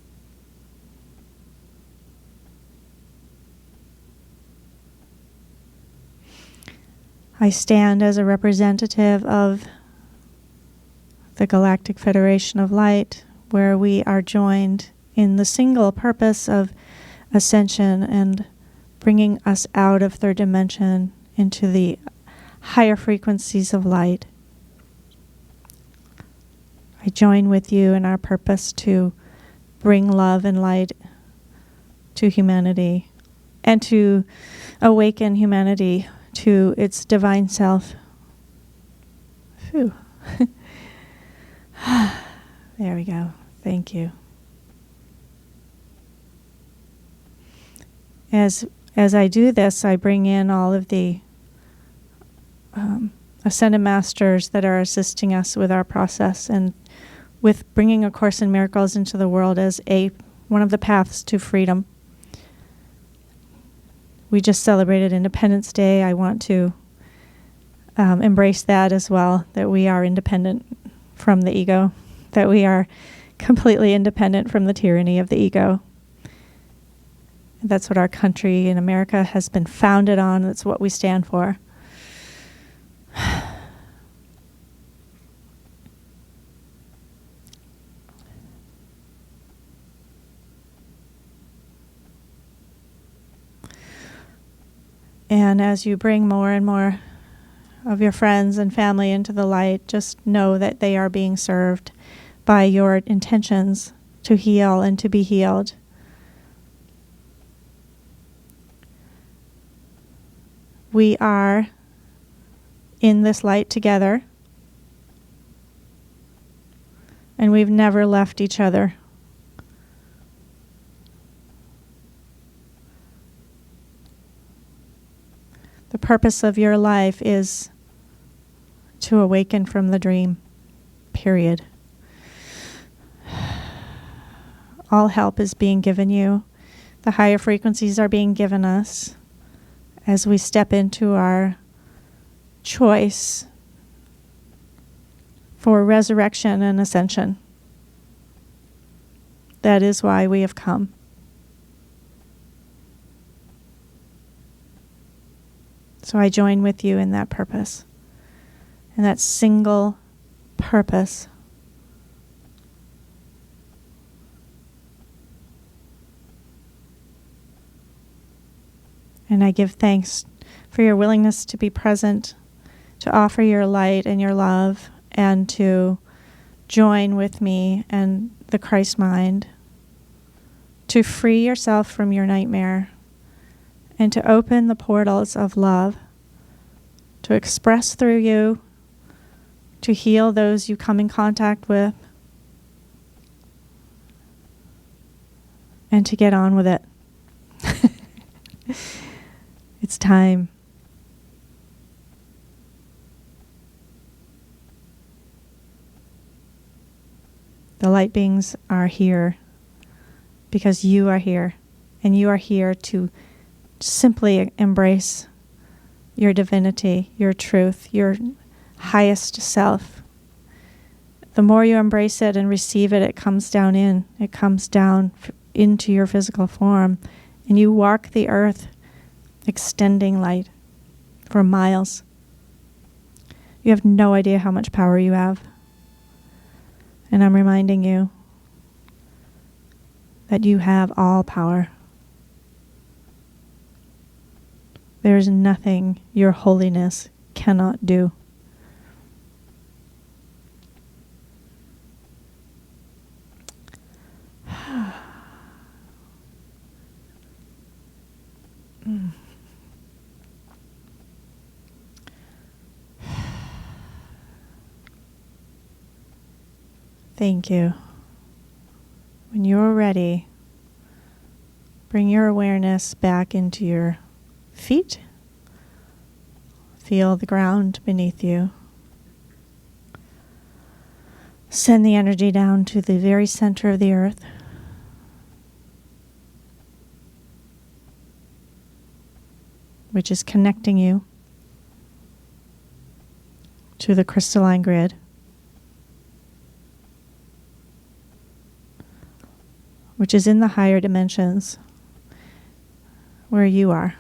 I stand as a representative of the Galactic Federation of Light, where we are joined in the single purpose of ascension and bringing us out of third dimension into the higher frequencies of light. I join with you in our purpose to bring love and light to humanity and to awaken humanity to its divine self. Phew. There we go. Thank you. As I do this, I bring in all of the Ascended Masters that are assisting us with our process and with bringing A Course in Miracles into the world as one of the paths to freedom. We just celebrated Independence Day. I want to embrace that as well, that we are independent from the ego, that we are completely independent from the tyranny of the ego. That's what our country in America has been founded on. That's what we stand for. And as you bring more and more of your friends and family into the light, just know that they are being served by your intentions to heal and to be healed. We are in this light together, and we've never left each other. The purpose of your life is to awaken from the dream, period. All help is being given you. The higher frequencies are being given us as we step into our choice for resurrection and ascension. That is why we have come. So I join with you in that purpose, in that single purpose. And I give thanks for your willingness to be present, to offer your light and your love, and to join with me and the Christ mind, to free yourself from your nightmare, and to open the portals of love, to express through you, to heal those you come in contact with, and to get on with it. It's time. The light beings are here because you are here, and you are here to simply embrace your divinity, your truth, your highest self. The more you embrace it and receive it, it comes down in. It comes down into your physical form, and you walk the earth extending light for miles. You have no idea how much power you have. And I'm reminding you that you have all power. There is nothing your holiness cannot do. Thank you. When you're ready, bring your awareness back into your feet. Feel the ground beneath you. Send the energy down to the very center of the earth. Which is connecting you to the crystalline grid. Which is in the higher dimensions where you are.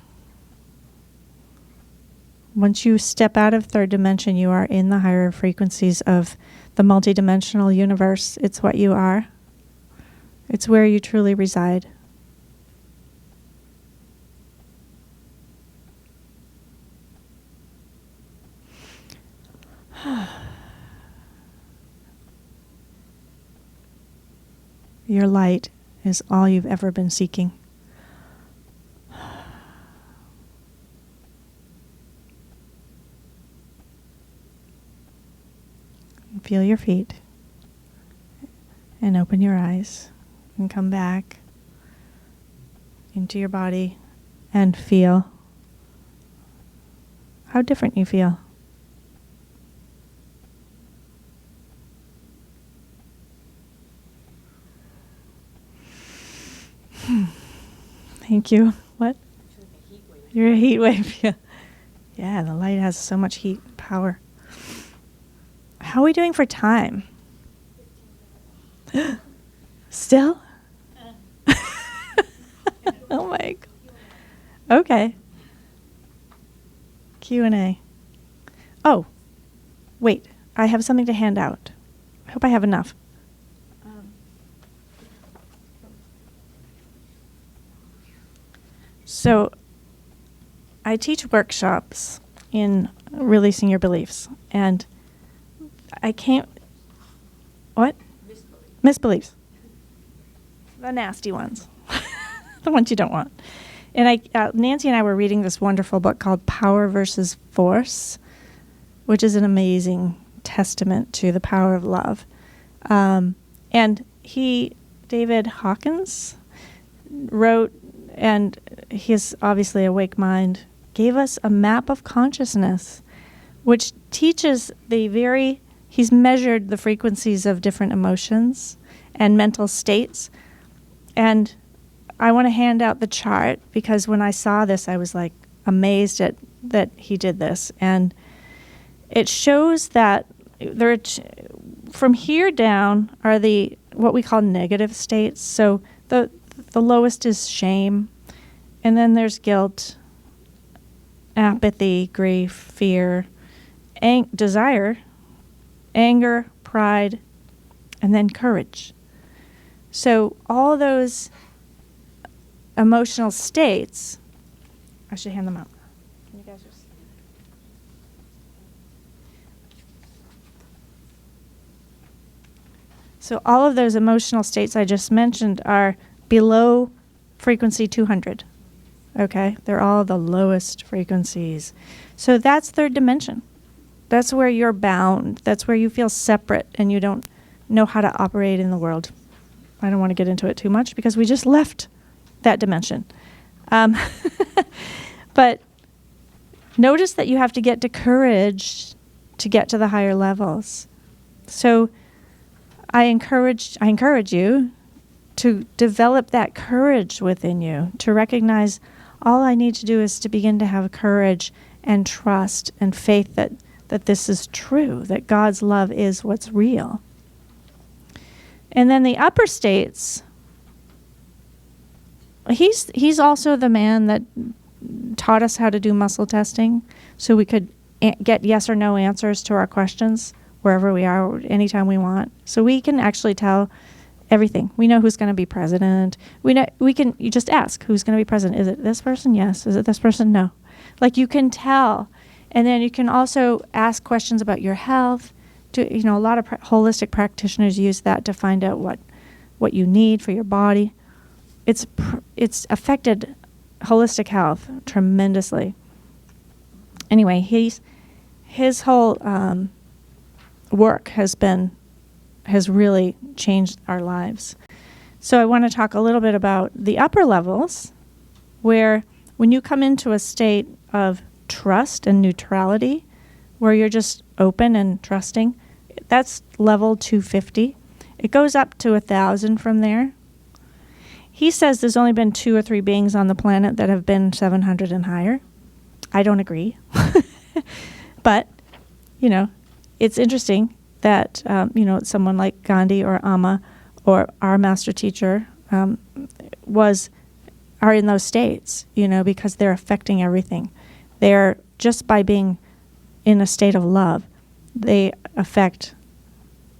Once you step out of third dimension, you are in the higher frequencies of the multidimensional universe. It's what you are. It's where you truly reside. Your light is all you've ever been seeking. Feel your feet and open your eyes and come back into your body and feel how different you feel. Thank you. What? You're a heat wave. Yeah. Yeah, the light has so much heat and power. How are we doing for time? Still? Oh my like, okay. Q&A. Oh, wait, I have something to hand out. I hope I have enough. So I teach workshops in releasing your beliefs, and I can't, what? Misbeliefs. The nasty ones. The ones you don't want. And Nancy and I were reading this wonderful book called Power versus Force, which is an amazing testament to the power of love. And David Hawkins, wrote, and his obviously awake mind, gave us a map of consciousness, which teaches he's measured the frequencies of different emotions and mental states. And I want to hand out the chart because when I saw this, I was like amazed at that he did this. And it shows that from here down are what we call negative states. So the lowest is shame, and then there's guilt, apathy, grief, fear, desire, anger, pride, and then courage. So all those emotional states, I should hand them out. Can you guys just... So all of those emotional states I just mentioned are below frequency 200. Okay? They're all the lowest frequencies. So that's third dimension. That's where you're bound. That's where you feel separate and you don't know how to operate in the world. I don't want to get into it too much because we just left that dimension. But notice that you have to get to courage to get to the higher levels. So I encourage you to develop that courage within you, to recognize all I need to do is to begin to have courage and trust and faith that this is true, that God's love is what's real. And then the upper states, he's also the man that taught us how to do muscle testing so we could get yes or no answers to our questions wherever we are, anytime we want. So we can actually tell everything. We know who's going to be president. You just ask who's going to be president. Is it this person? Yes. Is it this person? No. Like you can tell. And then you can also ask questions about your health. A lot of holistic practitioners use that to find out what you need for your body. It's affected holistic health tremendously. Anyway, his whole work has really changed our lives. So I want to talk a little bit about the upper levels, where when you come into a state of trust and neutrality, where you're just open and trusting, that's level 250. It goes up to 1,000 from there. He says there's only been 2 or 3 beings on the planet that have been 700 and higher. I don't agree. But, it's interesting that, someone like Gandhi or Amma or our master teacher are in those states, because they're affecting everything. They're, just by being in a state of love, they affect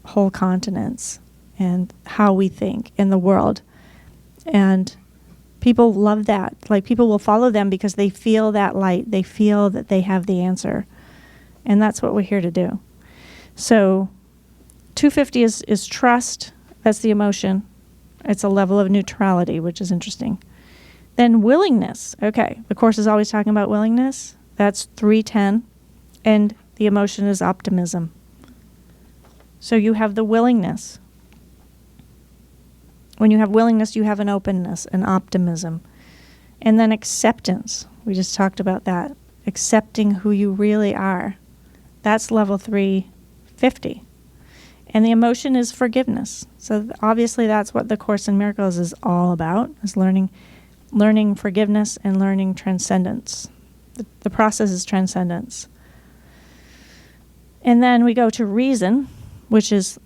whole continents and how we think in the world. And people love that. Like, people will follow them because they feel that light. They feel that they have the answer. And that's what we're here to do. So 250 is trust. That's the emotion. It's a level of neutrality, which is interesting. Then willingness. Okay, the Course is always talking about willingness. That's 310. And the emotion is optimism. So you have the willingness. When you have willingness, you have an openness, an optimism. And then acceptance. We just talked about that. Accepting who you really are. That's level 350. And the emotion is forgiveness. So obviously that's what the Course in Miracles is all about, is learning forgiveness and learning transcendence. The process is transcendence. And then we go to reason, which is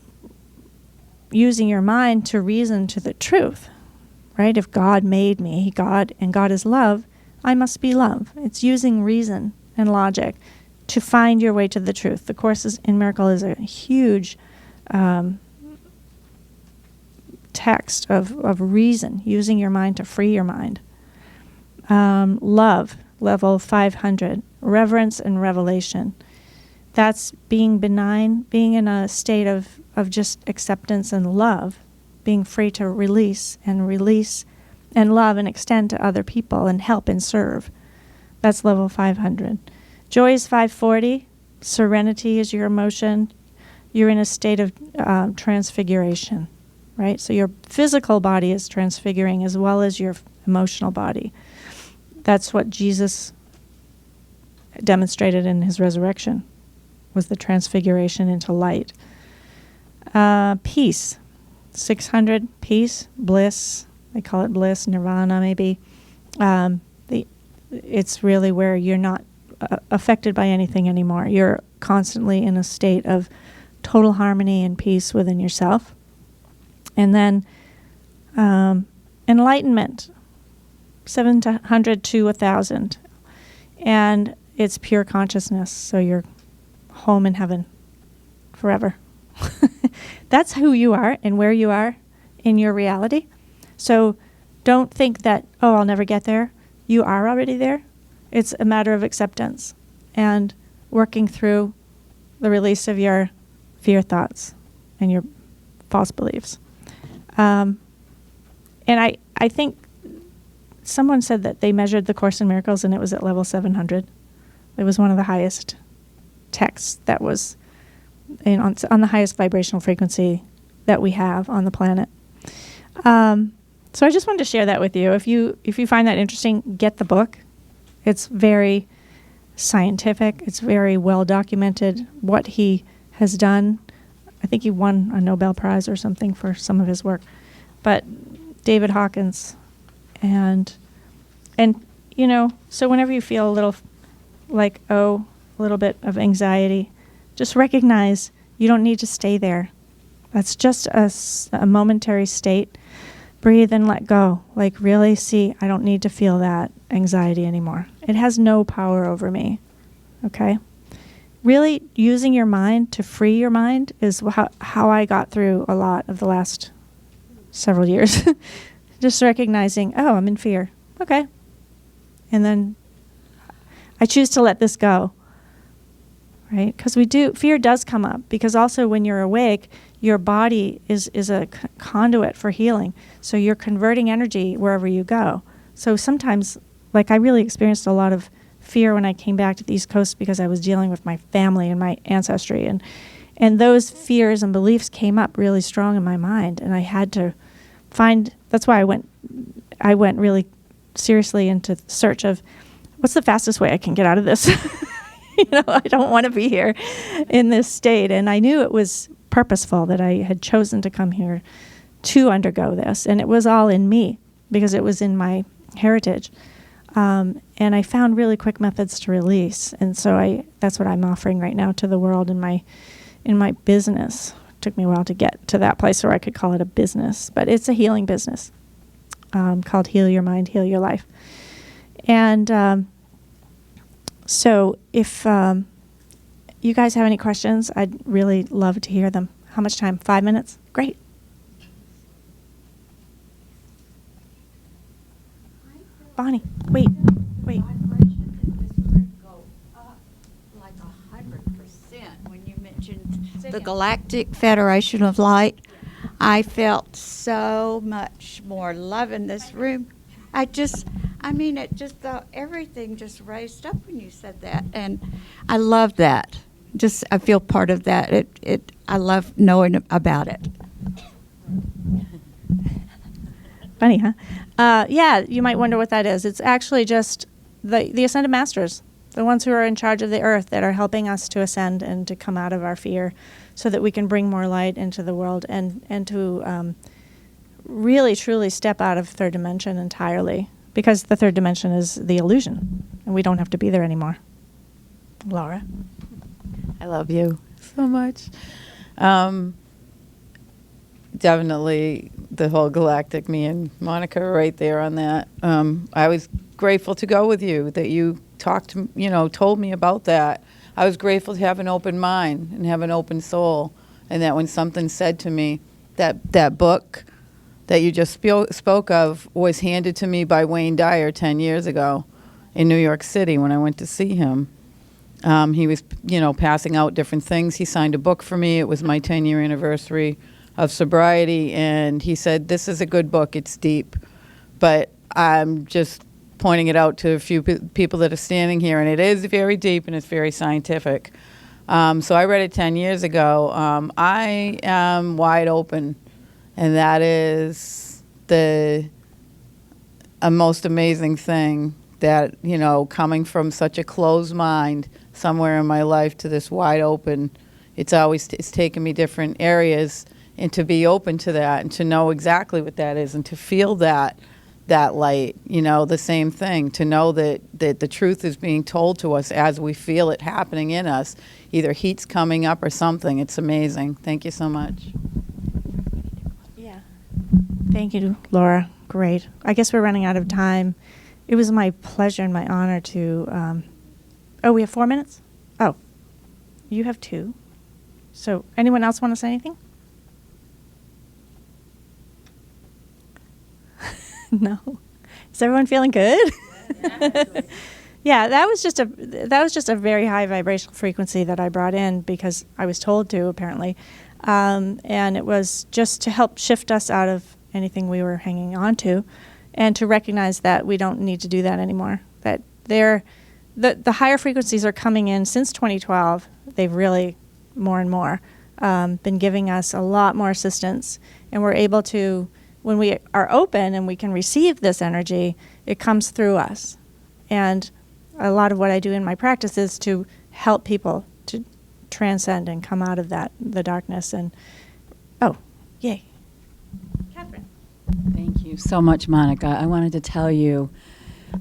using your mind to reason to the truth. right? If God made me, and God is love, I must be love. It's using reason and logic to find your way to the truth. The Course in Miracle is a huge text of reason, using your mind to free your mind. Love, level 500, reverence and revelation. That's being benign, being in a state of just acceptance and love, being free to release and love and extend to other people and help and serve. That's level 500. Joy is 540. Serenity is your emotion. You're in a state of transfiguration, right? So your physical body is transfiguring as well as your emotional body. That's what Jesus demonstrated in his resurrection, was the transfiguration into light. Peace, 600, peace, bliss. They call it bliss, nirvana maybe. It's really where you're not affected by anything anymore. You're constantly in a state of total harmony and peace within yourself. And then enlightenment, 700 to 1,000. And it's pure consciousness, so you're home in heaven forever. That's who you are and where you are in your reality. So don't think that, oh, I'll never get there. You are already there. It's a matter of acceptance and working through the release of your fear thoughts and your false beliefs. And I think someone said that they measured the Course in Miracles and it was at level 700. It was one of the highest texts that was on the highest vibrational frequency that we have on the planet. So I just wanted to share that with you. If you find that interesting, get the book. It's very scientific. It's very well documented what he has done. I think he won a Nobel Prize or something for some of his work. But David Hawkins, and you know, so whenever you feel a little like, a little bit of anxiety, just recognize you don't need to stay there. That's just a momentary state. Breathe and let go. Like, really see, I don't need to feel that anxiety anymore. It has no power over me. Okay? Really using your mind to free your mind is how I got through a lot of the last several years. Just recognizing, oh, I'm in fear. Okay. And then I choose to let this go. Right? Because fear does come up. Because also when you're awake, your body is a conduit for healing. So you're converting energy wherever you go. So sometimes, like, I really experienced a lot of fear when I came back to the East Coast because I was dealing with my family and my ancestry. And those fears and beliefs came up really strong in my mind. And I had to that's why I went really seriously into search of what's the fastest way I can get out of this. I don't want to be here in this state. And I knew it was purposeful that I had chosen to come here to undergo this. And it was all in me because it was in my heritage. And I found really quick methods to release. And so that's what I'm offering right now to the world in my business. It took me a while to get to that place where I could call it a business. But it's a healing business called Heal Your Mind, Heal Your Life. And so if you guys have any questions, I'd really love to hear them. How much time? 5 minutes? Great. Bonnie, wait.
Vibration in this room go up like 100% when you mentioned the Galactic Federation of Light. I felt so much more love in this room. Everything just raised up when you said that, and I love that. I feel part of that. I love knowing about it.
Funny, huh? Yeah, you might wonder what that is. It's actually just the Ascended Masters, the ones who are in charge of the earth that are helping us to ascend and to come out of our fear so that we can bring more light into the world and to really, truly step out of third dimension entirely, because the third dimension is the illusion, and we don't have to be there anymore. Laura?
I love you so much. definitely the whole galactic, me and Monica are right there on that. I was grateful to go with you, that you told me about that. I was grateful to have an open mind and have an open soul, and that when something said to me, that book that you just spoke of was handed to me by Wayne Dyer 10 years ago in New York City when I went to see him. He was, passing out different things. He signed a book for me. It was my 10-year anniversary of sobriety, and he said, "This is a good book. It's deep, but I'm just pointing it out to a few people that are standing here, and it is very deep and it's very scientific." So I read it 10 years ago. I am wide open, and that is a most amazing thing, that, coming from such a closed mind somewhere in my life to this wide open, it's taken me different areas, and to be open to that and to know exactly what that is and to feel that light, the same thing, to know that the truth is being told to us as we feel it happening in us, either heat's coming up or something. It's amazing. Thank you so much.
Yeah. Thank you, Laura. Great. I guess we're running out of time. It was my pleasure and my honor to, we have 4 minutes? Oh, you have 2. So anyone else want to say anything? No. Is everyone feeling good? Yeah, that was just a very high vibrational frequency that I brought in because I was told to, apparently. And it was just to help shift us out of anything we were hanging on to, and to recognize that we don't need to do that anymore. That the higher frequencies are coming in since 2012. They've really, more and more, been giving us a lot more assistance, and we're able to, when we are open and we can receive this energy, it comes through us. And a lot of what I do in my practice is to help people to transcend and come out of the darkness. And, yay. Catherine.
Thank you so much, Monica. I wanted to tell you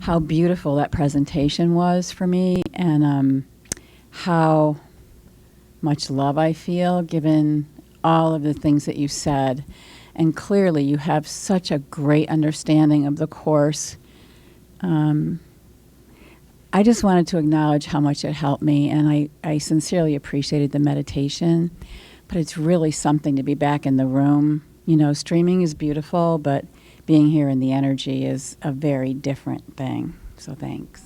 how beautiful that presentation was for me, and how much love I feel given all of the things that you said. And clearly you have such a great understanding of the Course. I just wanted to acknowledge how much it helped me, and I sincerely appreciated the meditation, but it's really something to be back in the room. Streaming is beautiful, but being here in the energy is a very different thing. So thanks.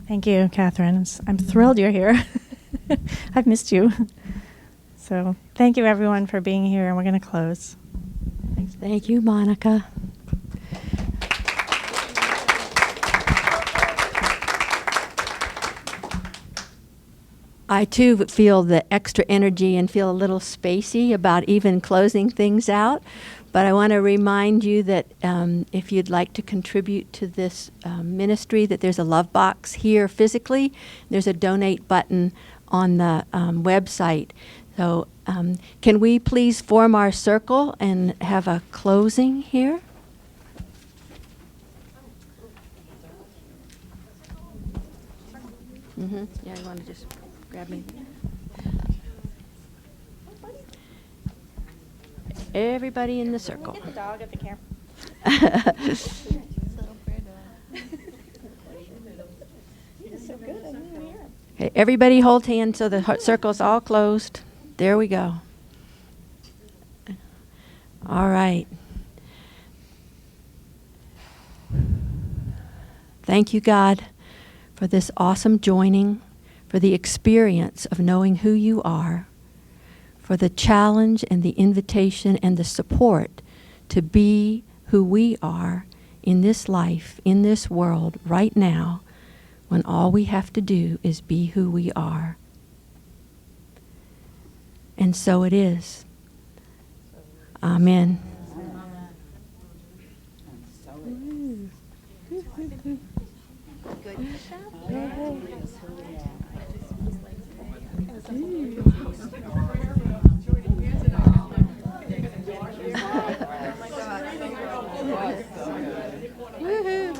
Thank you, Catherine. I'm thrilled you're here. I've missed you. So thank you, everyone, for being here, and we're going to close.
Thanks. Thank you, Monica. I, too, feel the extra energy and feel a little spacey about even closing things out. But I want to remind you that if you'd like to contribute to this ministry, that there's a love box here physically. There's a donate button on the website. So can we please form our circle and have a closing here? Mm-hmm. Yeah, you want to just grab me? Everybody in the circle.
Get the dog at the camera.
Okay, everybody hold hands so the circle's all closed. There we go. All right. Thank you, God, for this awesome joining, for the experience of knowing who you are, for the challenge and the invitation and the support to be who we are in this life, in this world, right now, when all we have to do is be who we are. And so it is. Amen. Woohoo!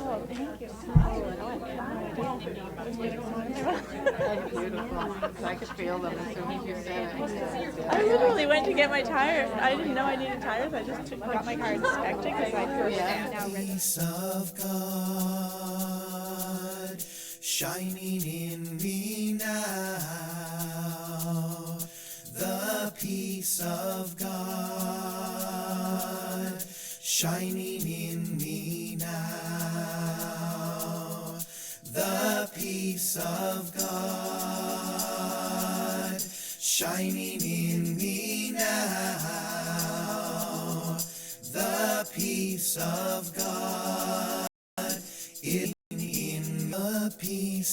I could feel them as soon as you said it.
I literally went to get my tires. I didn't know I needed tires. I just got my car inspected because I first now read
Peace of God shining in me now. The peace of God shining in me now. The peace of God shining in